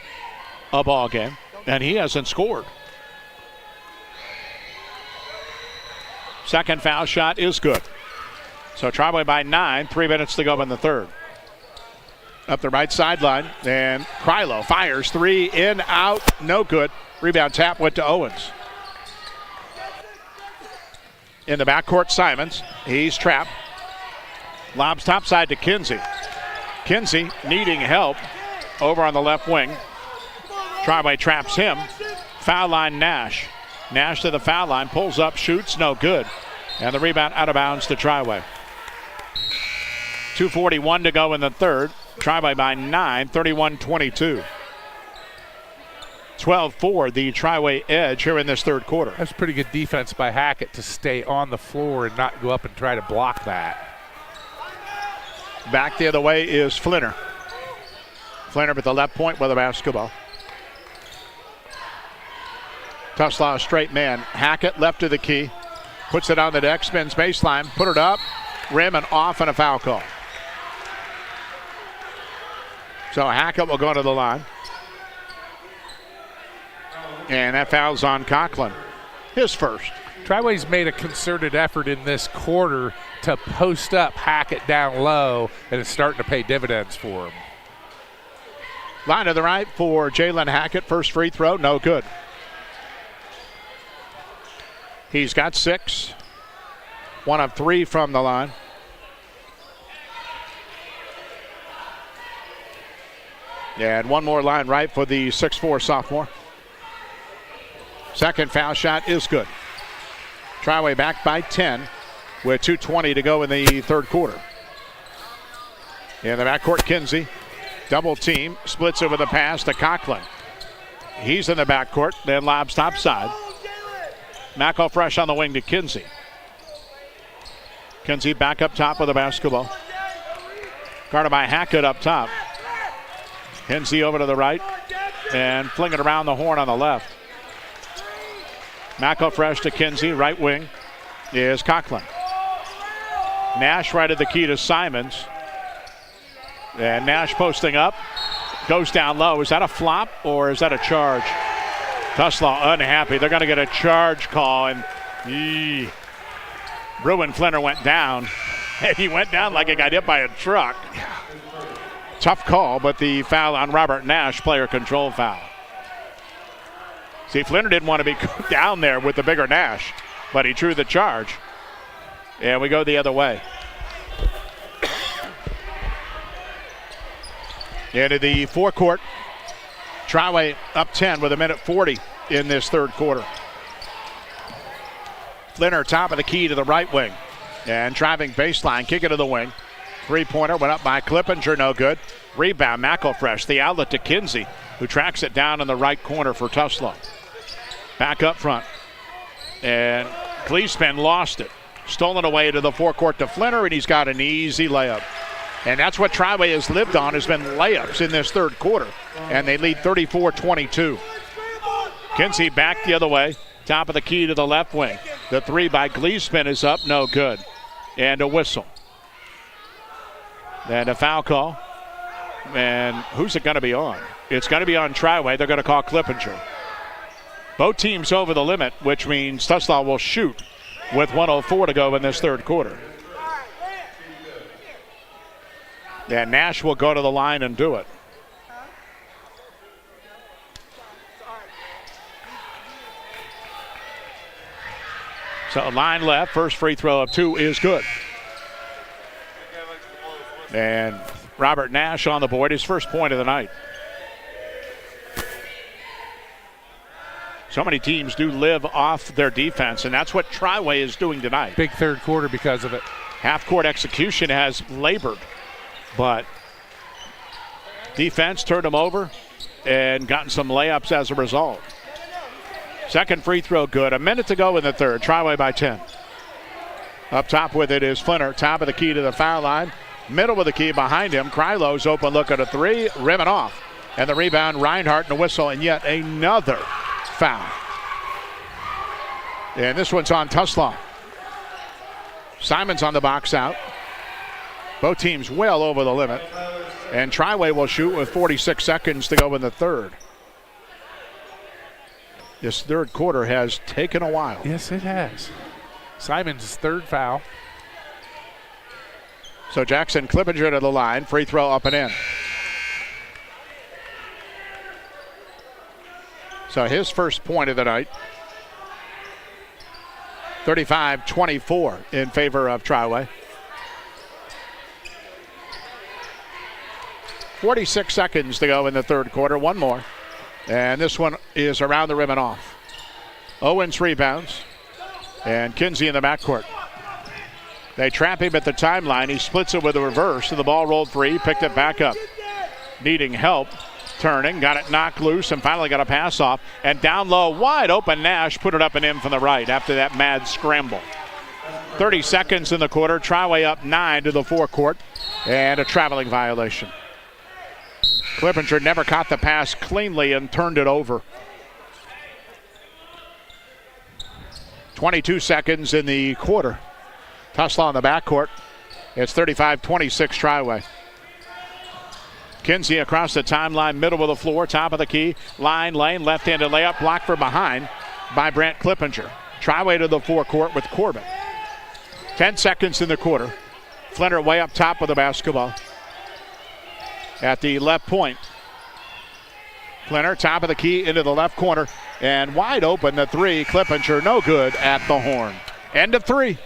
a ball game, and he hasn't scored. Second foul shot is good. So Triway by 9, 3 minutes to go in the third. Up the right sideline, and Krylo fires 3, in, out, no good. Rebound tap went to Owens. In the backcourt, Simons. He's trapped. Lobs topside to Kinsey. Kinsey needing help over on the left wing. Triway traps him. Foul line, Nash. Nash to the foul line, pulls up, shoots, no good. And the rebound out of bounds to Triway. 2:41 to go in the third. Triway by 9, 31-22. 12-4, the Triway edge here in this third quarter. That's pretty good defense by Hackett to stay on the floor and not go up and try to block that. Back the other way is Flinner. Flinner with the left point with the basketball. Tuslaw straight man. Hackett left of the key. Puts it on the deck, spins baseline, put it up, rim and off, and a foul call. So Hackett will go to the line. And that foul's on Conklin. His first. Triway's made a concerted effort in this quarter to post up Hackett down low, and it's starting to pay dividends for him. Line to the right for Jalen Hackett. First free throw, no good. He's got 6. 1 of 3 from the line. And one more line right for the 6'4" sophomore. Second foul shot is good. Triway back by 10 with 2:20 to go in the third quarter. In the backcourt, Kinsey. Double team, splits over the pass to Conklin. He's in the backcourt, then lobs topside. McElfresh on the wing to Kinsey. Kinsey back up top with the basketball. Guarded by Hackett up top. Kinsey over to the right and fling it around the horn on the left. McElfresh to Kinsey, right wing is Conklin. Nash right at the key to Simons. And Nash posting up, goes down low. Is that a flop or is that a charge? Tuslaw unhappy. They're going to get a charge call, and Bruin Flinner went down. And he went down like he got hit by a truck. Tough call, but the foul on Robert Nash, player control foul. See, Flinner didn't want to be down there with the bigger Nash, but he drew the charge. And we go the other way. Into the forecourt. Triway up 10 with 1:40 in this third quarter. Flinner top of the key to the right wing. And driving baseline, kick it to the wing. Three-pointer went up by Clippinger, no good. Rebound, McElfresh, the outlet to Kinsey, who tracks it down in the right corner for Tuslaw. Back up front. And Gleespin lost it. Stolen away to the forecourt to Flinner, and he's got an easy layup. And that's what Triway has lived on, has been layups in this third quarter. And they lead 34-22. Kinsey back the other way. Top of the key to the left wing. The three by Gleespin is up, no good. And a whistle. Then a foul call. And who's it going to be on? It's going to be on Triway. They're going to call Clippinger. Both teams over the limit, which means Tuslaw will shoot with 1:04 to go in this third quarter. And Nash will go to the line and do it. So line left, first free throw of 2 is good. And Robert Nash on the board, his first point of the night. So many teams do live off their defense, and that's what Triway is doing tonight. Big third quarter because of it. Half-court execution has labored, but defense turned them over and gotten some layups as a result. Second free throw good. A minute to go in the third. Triway by 10. Up top with it is Flinner. Top of the key to the foul line. Middle of the key behind him. Krylo's open look at a three. Rimming off. And the rebound, Reinhardt and a whistle, and yet another foul. And this one's on Tuslaw. Simon's on the box out. Both teams well over the limit. And Triway will shoot with 46 seconds to go in the third. This third quarter has taken a while. Yes, it has. Simon's third foul. So Jackson Clippinger to the line. Free throw up and in. So his first point of the night. 35-24 in favor of Triway. 46 seconds to go in the third quarter. One more. And this one is around the rim and off. Owens rebounds. And Kinsey in the backcourt. They trap him at the timeline. He splits it with a reverse, and the ball rolled free. Picked it back up. Needing help. Turning. Got it knocked loose and finally got a pass off. And down low, wide open, Nash put it up and in from the right after that mad scramble. 30 seconds in the quarter. Triway up 9 to the forecourt. And a traveling violation. Clippinger never caught the pass cleanly and turned it over. 22 seconds in the quarter. Tuslaw in the backcourt. It's 35-26 Triway. Kinsey across the timeline, middle of the floor, top of the key. Line, lane, left-handed layup, blocked from behind by Brant Clippinger. Triway to the forecourt with Corbin. 10 seconds in the quarter. Flinner way up top with the basketball. At the left point. Flinner, top of the key into the left corner. And wide open, the three. Clippinger, no good at the horn. End of three.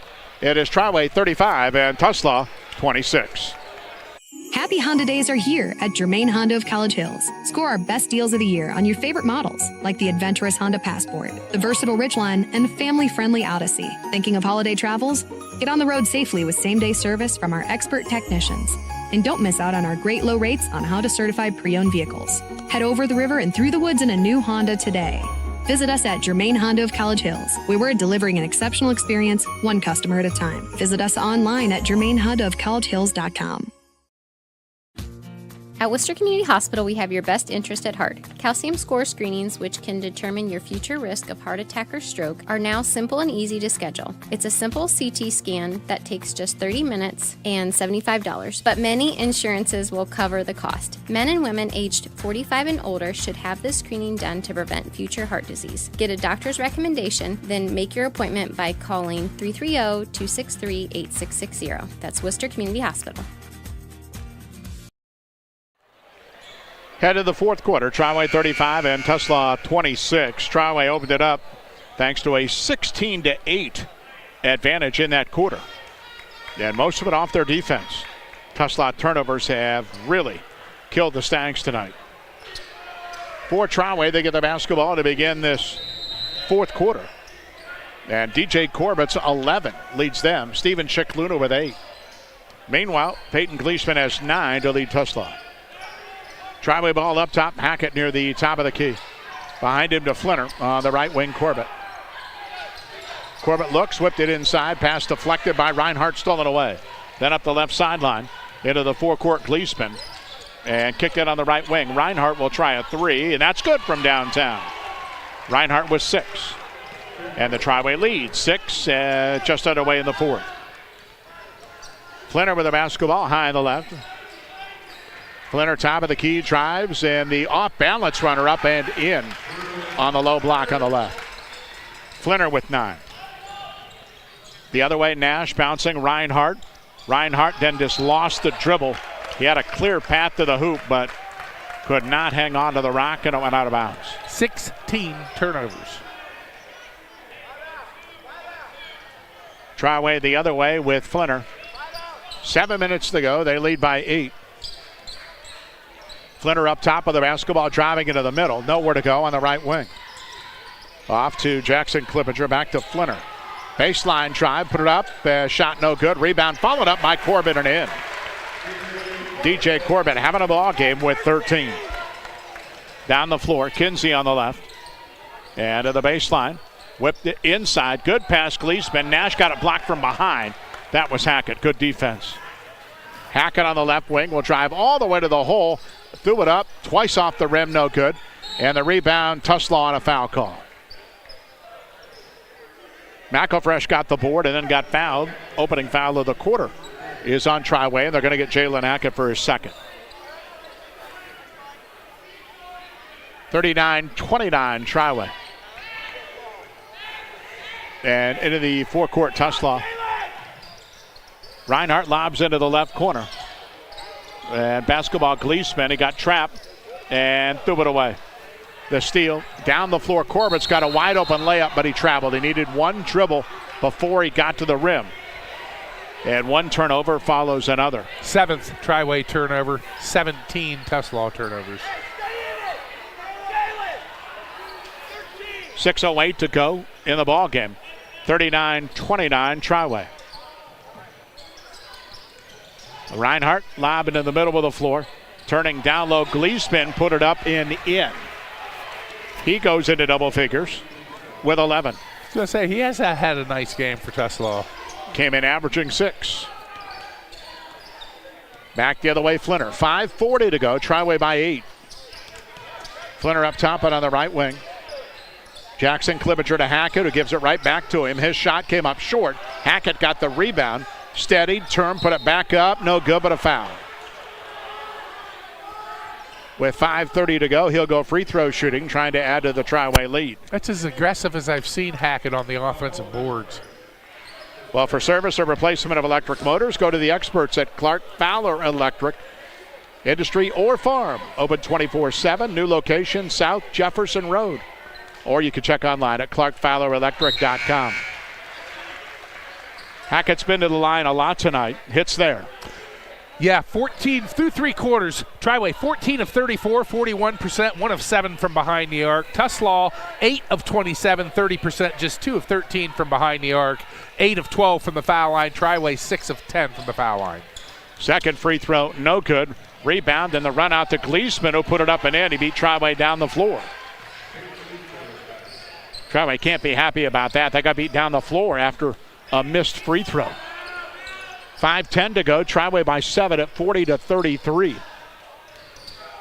It is Triway 35 and Tuslaw 26. Happy Honda Days are here at Germain Honda of College Hills. Score our best deals of the year on your favorite models, like the adventurous Honda Passport, the versatile Ridgeline, and family-friendly Odyssey. Thinking of holiday travels? Get on the road safely with same-day service from our expert technicians. And don't miss out on our great low rates on Honda certified pre-owned vehicles. Head over the river and through the woods in a new Honda today. Visit us at Germain Honda of College Hills, where we're delivering an exceptional experience, one customer at a time. Visit us online at germainhondaofcollegehills.com. At Worcester Community Hospital, we have your best interest at heart. Calcium score screenings, which can determine your future risk of heart attack or stroke, are now simple and easy to schedule. It's a simple CT scan that takes just 30 minutes and $75, but many insurances will cover the cost. Men and women aged 45 and older should have this screening done to prevent future heart disease. Get a doctor's recommendation, then make your appointment by calling 330-263-8660. That's Worcester Community Hospital. Head to the fourth quarter. Triway 35 and Tuslaw 26. Triway opened it up thanks to a 16-8 advantage in that quarter. And most of it off their defense. Tuslaw turnovers have really killed the Stangs tonight. For Triway, they get the basketball to begin this fourth quarter. And DJ Corbett's 11 leads them. Steven Chickluna with 8. Meanwhile, Peyton Gleesman has 9 to lead Tuslaw. Triway ball up top. Hackett near the top of the key. Behind him to Flinner on the right wing, Corbett. Corbett looks, whipped it inside. Pass deflected by Reinhardt, stolen away. Then up the left sideline into the forecourt, Gleesman. And kicked it on the right wing. Reinhardt will try a 3, and that's good from downtown. Reinhardt with 6. And the Triway leads 6, just underway in the fourth. Flinner with the basketball high on the left. Flinner top of the key, drives, and the off-balance runner up and in on the low block on the left. Flinner with 9. The other way, Nash bouncing Reinhardt. Reinhardt then just lost the dribble. He had a clear path to the hoop, but could not hang on to the rock, and it went out of bounds. 16 turnovers. Triway the other way with Flinner. 7 minutes to go. They lead by 8. Flinner up top of the basketball, driving into the middle. Nowhere to go on the right wing. Off to Jackson Clippinger, back to Flinner. Baseline drive, put it up. Shot no good. Rebound followed up by Corbett and in. DJ Corbett having a ball game with 13. Down the floor, Kinsey on the left. And to the baseline. Whipped it inside. Good pass, Gleesman. Nash got it blocked from behind. That was Hackett. Good defense. Hackett on the left wing will drive all the way to the hole. Threw it up. Twice off the rim. No good. And the rebound, Tuslaw on a foul call. McElfresh got the board and then got fouled. Opening foul of the quarter is on Triway, and they're going to get Jalen Hackett for his second. 39-29 Triway. And into the forecourt, Tuslaw. Reinhardt lobs into the left corner. And basketball, Gleesman, he got trapped and threw it away. The steal down the floor. Corbett's got a wide open layup, but he traveled. He needed one dribble before he got to the rim. And one turnover follows another. 7th Triway turnover, 17 Tuslaw turnovers. 6:08 to go in the ball game. 39-29 Triway. Reinhardt lob into the middle of the floor. Turning down low, Gleesman put it up and in. He goes into double figures with 11. I was going to say, he has had a nice game for Tuslaw. Came in averaging 6. Back the other way, Flinner. 5:40 to go. Triway by 8. Flinner up top and on the right wing. Jackson Clippinger to Hackett, who gives it right back to him. His shot came up short. Hackett got the rebound. Steadied, turned, put it back up. No good, but a foul. With 5:30 to go, he'll go free throw shooting, trying to add to the Triway lead. That's as aggressive as I've seen Hackett on the offensive boards. Well, for service or replacement of electric motors, go to the experts at Clark Fowler Electric. Industry or farm. Open 24/7. New location, South Jefferson Road. Or you can check online at clarkfowlerelectric.com. Hackett's been to the line a lot tonight. Hits there. Yeah, 14 through 3 quarters. Triway 14 of 34, 41%, 1 of 7 from behind the arc. Tuslaw 8 of 27, 30%, just 2 of 13 from behind the arc. 8 of 12 from the foul line. Triway 6 of 10 from the foul line. Second free throw, no good. Rebound and the run out to Gleesman, who put it up and in. He beat Triway down the floor. Triway can't be happy about that. They got beat down the floor after a missed free throw. 5:10 to go. Triway by 7 at 40-33.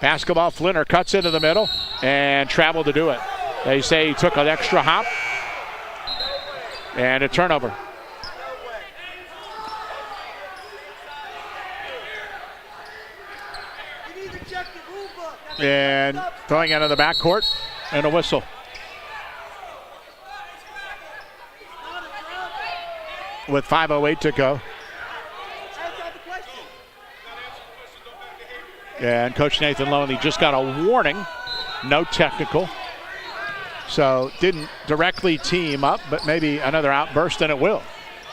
Basketball, Flinner cuts into the middle and traveled to do it. They say he took an extra hop and a turnover. And throwing into the backcourt and a whistle. With 5:08 to go. And Coach Nathan Loney just got a warning, no technical. So didn't directly team up, but maybe another outburst, and it will.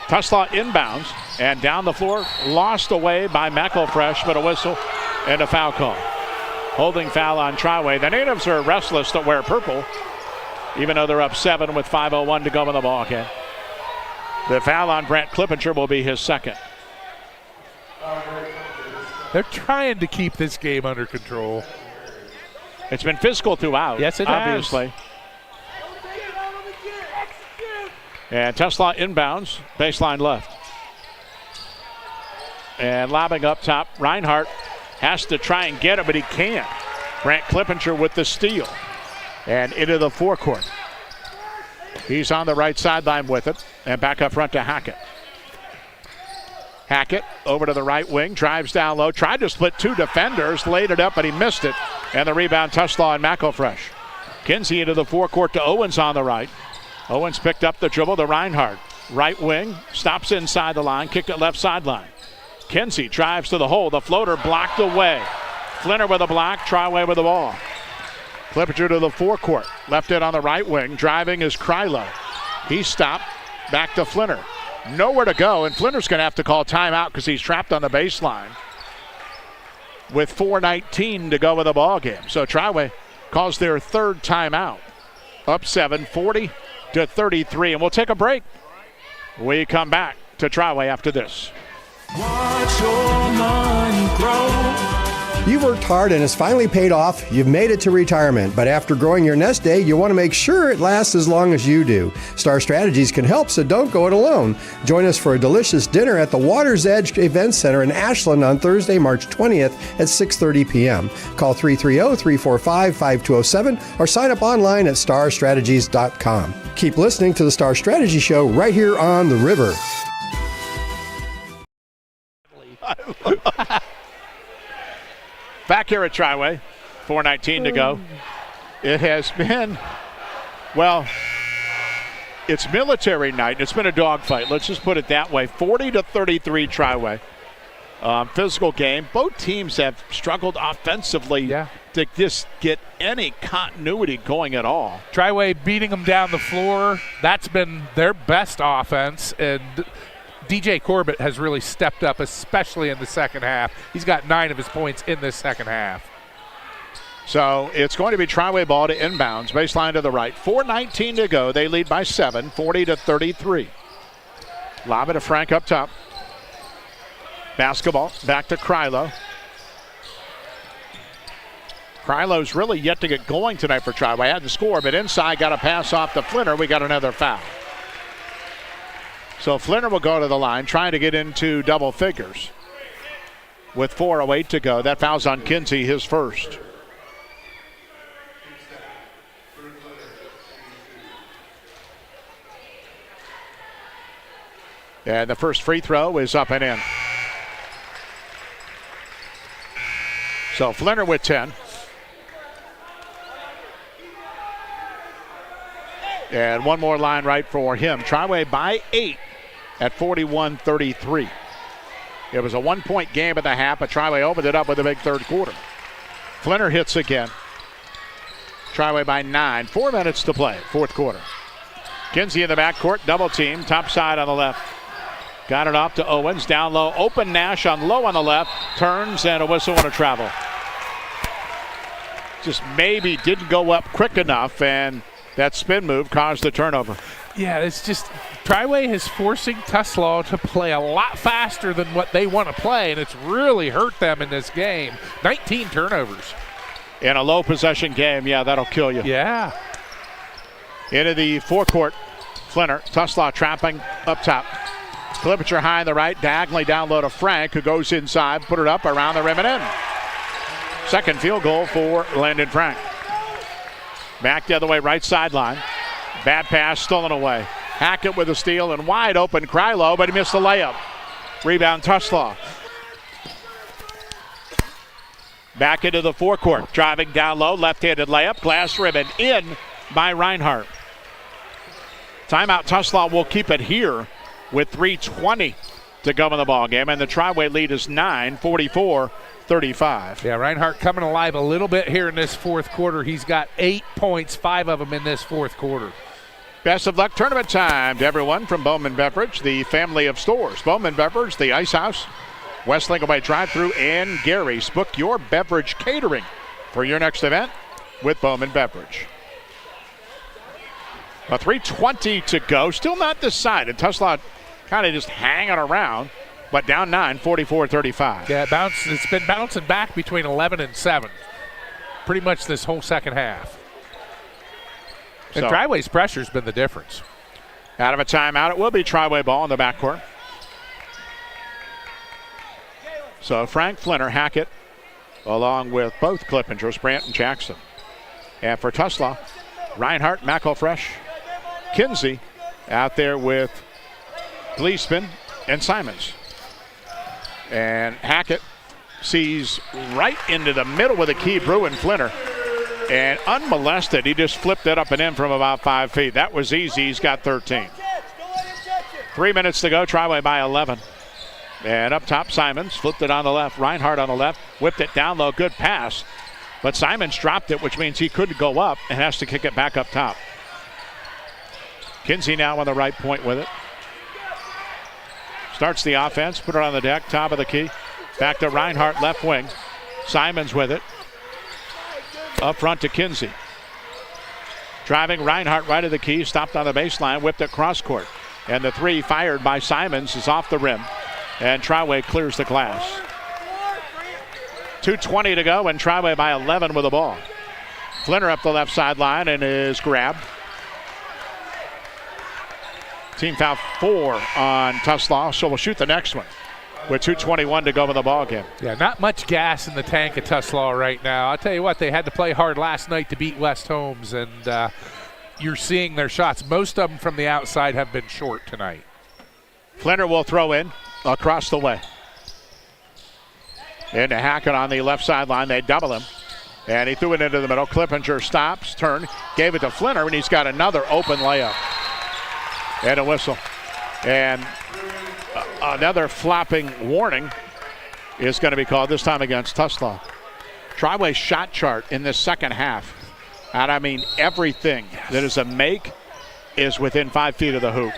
Tuslaw inbounds and down the floor, lost away by McElfresh, but a whistle and a foul call. Holding foul on Triway. The natives are restless to wear purple, even though they're up 7 with 5:01 to go in the ball game. The foul on Brent Clippinger will be his second. They're trying to keep this game under control. It's been physical throughout. Yes, it obviously. has. And Tuslaw inbounds, baseline left. And lobbing up top, Reinhardt has to try and get it, but he can't. Brent Clippinger with the steal. And into the forecourt. He's on the right sideline with it. And back up front to Hackett. Hackett over to the right wing, drives down low, tried to split two defenders, laid it up, but he missed it. And the rebound, Tuslaw and McElfresh. Kinsey into the forecourt to Owens on the right. Owens picked up the dribble to Reinhardt. Right wing, stops inside the line, kicked it left sideline. Kinsey drives to the hole, the floater blocked away. Flinner with a block, Triway with the ball. Clippinger to the forecourt, left it on the right wing, driving is Krylo. He stopped, back to Flinner. Nowhere to go, and Flinner's going to have to call timeout because he's trapped on the baseline with 4:19 to go in the ball game. So Triway calls their third timeout. Up 7, 40-33, and we'll take a break. We come back to Triway after this. Watch your money grow. You've worked hard and it's finally paid off. You've made it to retirement, but after growing your nest egg, you want to make sure it lasts as long as you do. Star Strategies can help, so don't go it alone. Join us for a delicious dinner at the Water's Edge Event Center in Ashland on Thursday, March 20th at 6:30 p.m. Call 330-345-5207 or sign up online at starstrategies.com. Keep listening to the Star Strategy Show right here on The River. Back here at Triway, 4:19 to go. It has been, well, it's military night. It's been a dogfight. Let's just put it that way. 40-33 Triway. Physical game. Both teams have struggled offensively to just get any continuity going at all. Triway beating them down the floor. That's been their best offense, and DJ Corbett has really stepped up, especially in the second half. He's got 9 of his points in this second half. So it's going to be Triway ball to inbounds, baseline to the right. 4:19 to go. They lead by 7, 40-33. Lob it to Frank up top. Basketball back to Krylo. Krylo's really yet to get going tonight for Triway. Hadn't scored, but inside got a pass off to Flinner. We got another foul. So Flinner will go to the line, trying to get into double figures. With 4:08 to go. That foul's on Kinsey, his first. And the first free throw is up and in. So Flinner with 10. And one more line right for him. Triway by 8 at 41-33. It was a 1-point game at the half, but Triway opened it up with a big third quarter. Flinner hits again. Triway by 9. 4 minutes to play, fourth quarter. Kinsey in the backcourt, double team, top side on the left. Got it off to Owens, down low, open Nash on low on the left, turns and a whistle and a travel. Just maybe didn't go up quick enough, and that spin move caused the turnover. Yeah, it's just Triway is forcing Tuslaw to play a lot faster than what they want to play, and it's really hurt them in this game. 19 turnovers. In a low possession game, yeah, that'll kill you. Yeah. Into the forecourt, Flinner, Tuslaw trapping up top. Clippinger high on the right, diagonally down low to Frank, who goes inside, put it up around the rim and in. Second field goal for Landon Frank. Back the other way, right sideline. Bad pass, stolen away. Hackett with a steal and wide open Krylo, but he missed the layup. Rebound Tuslaw. Back into the forecourt. Driving down low, left-handed layup. Glass ribbon in by Reinhardt. Timeout. Tuslaw will keep it here with 3:20 to go in the ball game, and the Triway lead is 9, 44-35. Yeah, Reinhardt coming alive a little bit here in this fourth quarter. He's got 8 points, 5 of them in this fourth quarter. Best of luck tournament time to everyone from Bowman Beverage, the family of stores. Bowman Beverage, the Ice House, West Lincoln Drive-Thru, and Gary's. Book your beverage catering for your next event with Bowman Beverage. 3:20 to go. Still not decided. Tuslaw kind of just hanging around, but down 9, 44-35. Yeah, it's been bouncing back between 11 and 7 pretty much this whole second half. And Triway's pressure's been the difference. Out of a timeout, it will be Triway ball in the backcourt. So Frank, Flinner, Hackett, along with both Clippingers, Brandt and Jackson. And for Tuslaw, Reinhardt, McElfresh, Kinsey out there with Gleesman and Simons. And Hackett sees right into the middle with a key, Bruin Flinner. And unmolested, he just flipped it up and in from about 5 feet. That was easy. He's got 13. 3 minutes to go. Triway by 11. And up top, Simons flipped it on the left. Reinhardt on the left, whipped it down low. Good pass. But Simons dropped it, which means he couldn't go up and has to kick it back up top. Kinsey now on the right point with it. Starts the offense, put it on the deck, top of the key. Back to Reinhardt, left wing. Simons with it. Up front to Kinsey. Driving Reinhardt right of the key, stopped on the baseline, whipped it cross court. And the three fired by Simons is off the rim. And Triway clears the glass. 2:20 to go, and Triway by 11 with the ball. Flinner up the left sideline and is grabbed. Team foul 4 on Tuslaw, so we'll shoot the next one with 2:21 to go in the ball game. Yeah, not much gas in the tank at Tuslaw right now. I'll tell you what, they had to play hard last night to beat West Holmes, and you're seeing their shots. Most of them from the outside have been short tonight. Flinner will throw in across the way. Into Hackett on the left sideline. They double him. And he threw it into the middle. Clippinger stops, turned, gave it to Flinner, and he's got another open layup. And a whistle. And another flopping warning is going to be called, this time against Tuslaw. Triway's shot chart in this second half, and I mean everything that is a make is within 5 feet of the hoop.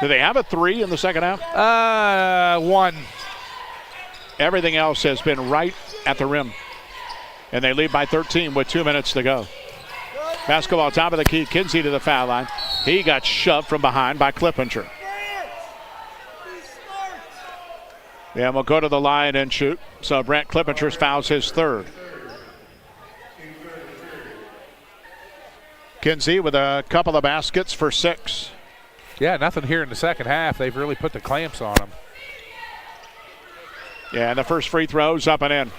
Do they have a 3 in the second half? 1. Everything else has been right at the rim. And they lead by 13 with 2 minutes to go. Basketball top of the key. Kinsey to the foul line. He got shoved from behind by Clippinger. Yeah, we'll go to the line and shoot. So Brent Clippinger fouls his third. Kinsey with a couple of baskets for 6. Yeah, nothing here in the second half. They've really put the clamps on him. Yeah, and the first free throw's up and in.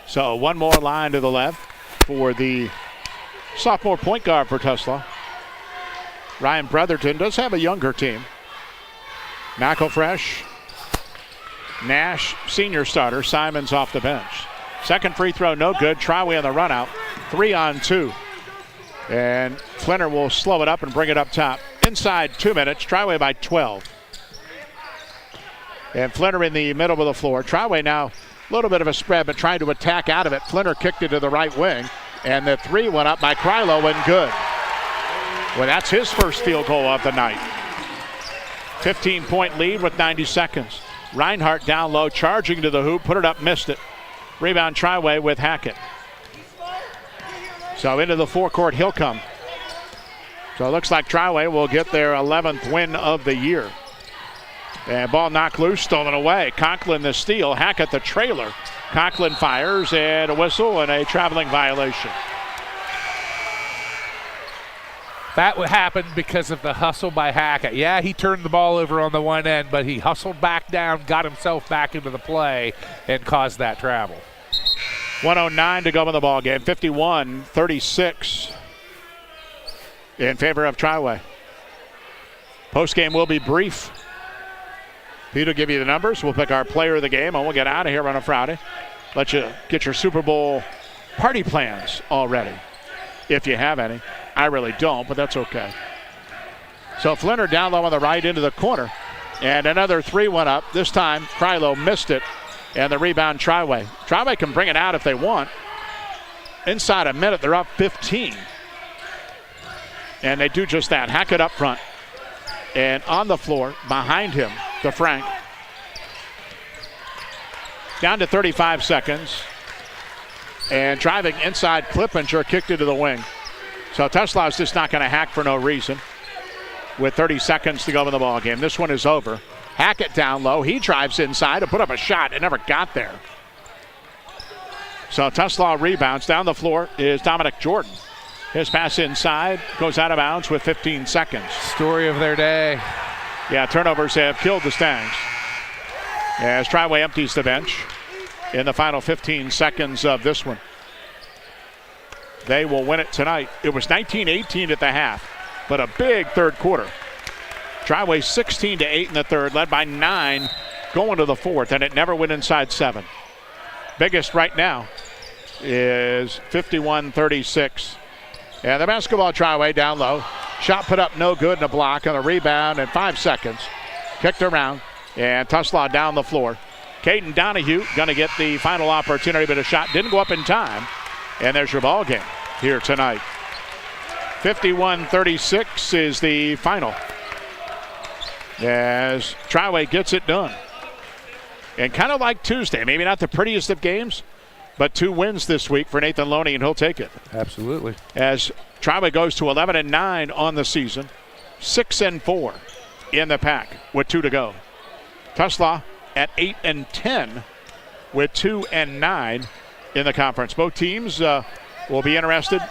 So one more line to the left for the sophomore point guard for Tuslaw. Ryan Brotherton does have a younger team. McElfresh, Nash, senior starter. Simons off the bench. Second free throw, no good. Triway on the run out. 3 on 2. And Flinner will slow it up and bring it up top. Inside 2 minutes. Triway by 12. And Flinner in the middle of the floor. Triway now a little bit of a spread, but trying to attack out of it. Flinner kicked it to the right wing. And the 3 went up by Krylo and good. Well, that's his first field goal of the night. 15-point lead with 90 seconds. Reinhardt down low, charging to the hoop, put it up, missed it. Rebound Triway with Hackett. So into the forecourt he'll come. So it looks like Triway will get their 11th win of the year. And ball knocked loose, stolen away. Conklin the steal, Hackett the trailer. Conklin fires, and a whistle and a traveling violation. That happened because of the hustle by Hackett. Yeah, he turned the ball over on the one end, but he hustled back down, got himself back into the play, and caused that travel. 1:09 to go in the ball game. 51-36 in favor of Triway. Postgame will be brief. Pete will give you the numbers. We'll pick our player of the game, and we'll get out of here on a Friday. Let you get your Super Bowl party plans already, if you have any. I really don't, but that's okay. So Flinner down low on the right into the corner. And another three went up. This time, Krylo missed it. And the rebound, Triway. Triway can bring it out if they want. Inside a minute, they're up 15. And they do just that. Hackett up front. And on the floor, behind him, to Frank. Down to 35 seconds. And driving inside, Clippinger kicked it to the wing. So Tuslaw's just not going to hack for no reason with 30 seconds to go in the ball game. This one is over. Hackett down low. He drives inside to put up a shot. It never got there. So Tuslaw rebounds. Down the floor is Dominic Jordan. His pass inside goes out of bounds with 15 seconds. Story of their day. Yeah, turnovers have killed the Stangs. As Triway empties the bench in the final 15 seconds of this one. They will win it tonight. It was 19-18 at the half, but a big third quarter. Triway 16-8 in the third, led by 9 going to the fourth, and it never went inside 7. Biggest right now is 51-36. And the basketball, Triway down low. Shot put up no good and a block on a rebound in 5 seconds. Kicked around, and Tuslaw down the floor. Caden Donahue going to get the final opportunity, but a shot didn't go up in time. And there's your ball game here tonight. 51-36 is the final as Triway gets it done. And kind of like Tuesday, maybe not the prettiest of games, but 2 wins this week for Nathan Loney, and he'll take it. Absolutely. As Triway goes to 11-9 on the season, 6-4 in the pack with 2 to go. Tuslaw at 8-10 with 2-9 in the conference. Both teams will be interested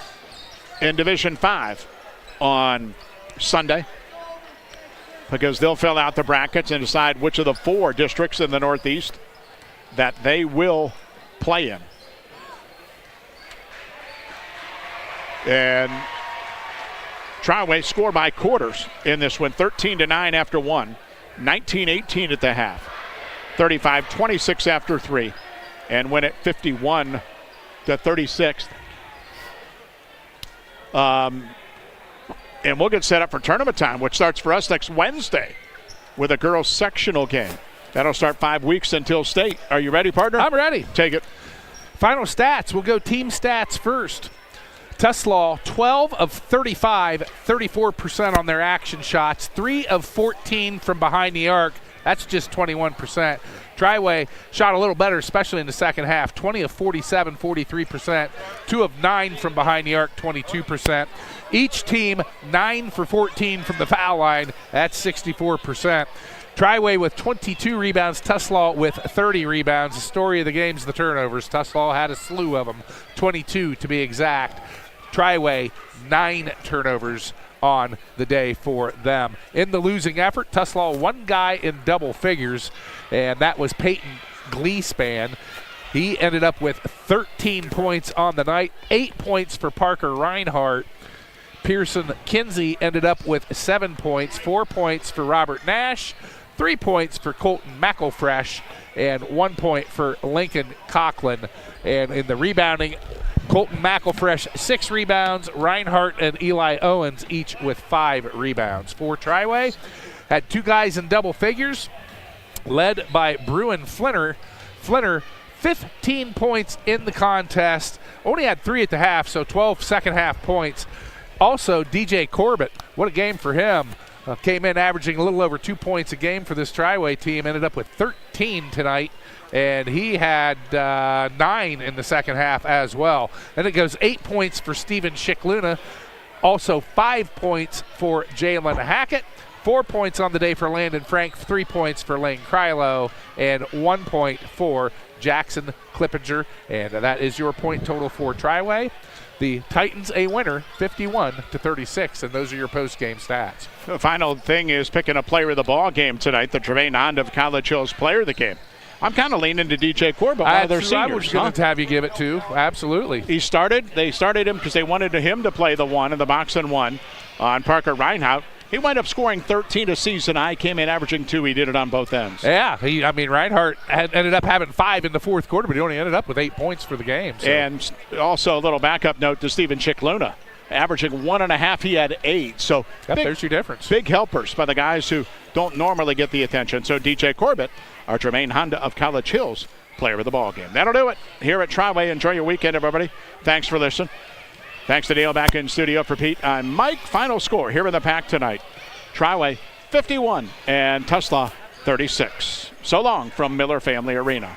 in Division 5 on Sunday because they'll fill out the brackets and decide which of the 4 districts in the Northeast that they will play in. And Triway scored by quarters in this one, 13-9 after 1, 19-18 at the half, 35-26 after 3. And win it 51-36. And we'll get set up for tournament time, which starts for us next Wednesday with a girls' sectional game. That'll start 5 weeks until state. Are you ready, partner? I'm ready. Take it. Final stats. We'll go team stats first. Tuslaw, 12 of 35, 34% on their action shots, 3 of 14 from behind the arc. That's just 21%. Triway shot a little better, especially in the second half. 20 of 47, 43%. 2 of 9 from behind the arc, 22%. Each team 9 for 14 from the foul line. That's 64%. Triway with 22 rebounds. Tuslaw with 30 rebounds. The story of the game is the turnovers. Tuslaw had a slew of them, 22 to be exact. Triway, 9 turnovers on the day for them. In the losing effort, Tuslaw, 1 guy in double figures, and that was Peyton Gleespan. He ended up with 13 points on the night, 8 points for Parker Reinhardt. Pearson Kinsey ended up with 7 points, 4 points for Robert Nash, 3 points for Colton McElfresh, and 1 point for Lincoln Coughlin. And in the rebounding, Colton McElfresh, 6 rebounds. Reinhardt and Eli Owens each with 5 rebounds. For Triway, had 2 guys in double figures, led by Bruin Flinner. Flinner, 15 points in the contest. Only had 3 at the half, so 12 second half points. Also, DJ Corbett, what a game for him. Came in averaging a little over 2 points a game for this Triway team. Ended up with 13 tonight. And he had 9 in the second half as well. Then it goes 8 points for Steven Schickluna. Also 5 points for Jalen Hackett. 4 points on the day for Landon Frank. 3 points for Lane Krylo. And 1 point for Jackson Clippinger. And that is your point total for Triway. the Titans a winner 51-36, and those are your post-game stats. The final thing is picking a player of the ball game tonight, the Triway Honda of College Hills player of the game. I'm kind of leaning to DJ Corbett, one of their seniors. I was going to have you give it to. Absolutely. They started him because they wanted him to play the one in the box and one on Parker Reinhout. He wound up scoring 13 a season. I came in averaging 2. He did it on both ends. Yeah, Reinhardt ended up having 5 in the fourth quarter, but he only ended up with 8 points for the game. So. And also a little backup note to Stephen Chickluna, averaging 1.5. He had 8. So there's your difference. Big helpers by the guys who don't normally get the attention. So DJ Corbett, our Jermaine Honda of College Hills player of the ball game. That'll do it here at Triway. Enjoy your weekend, everybody. Thanks for listening. Thanks to Dale back in studio for Pete. I'm Mike. Final score here in the pack tonight. Triway 51 and Tuslaw 36. So long from Miller Family Arena.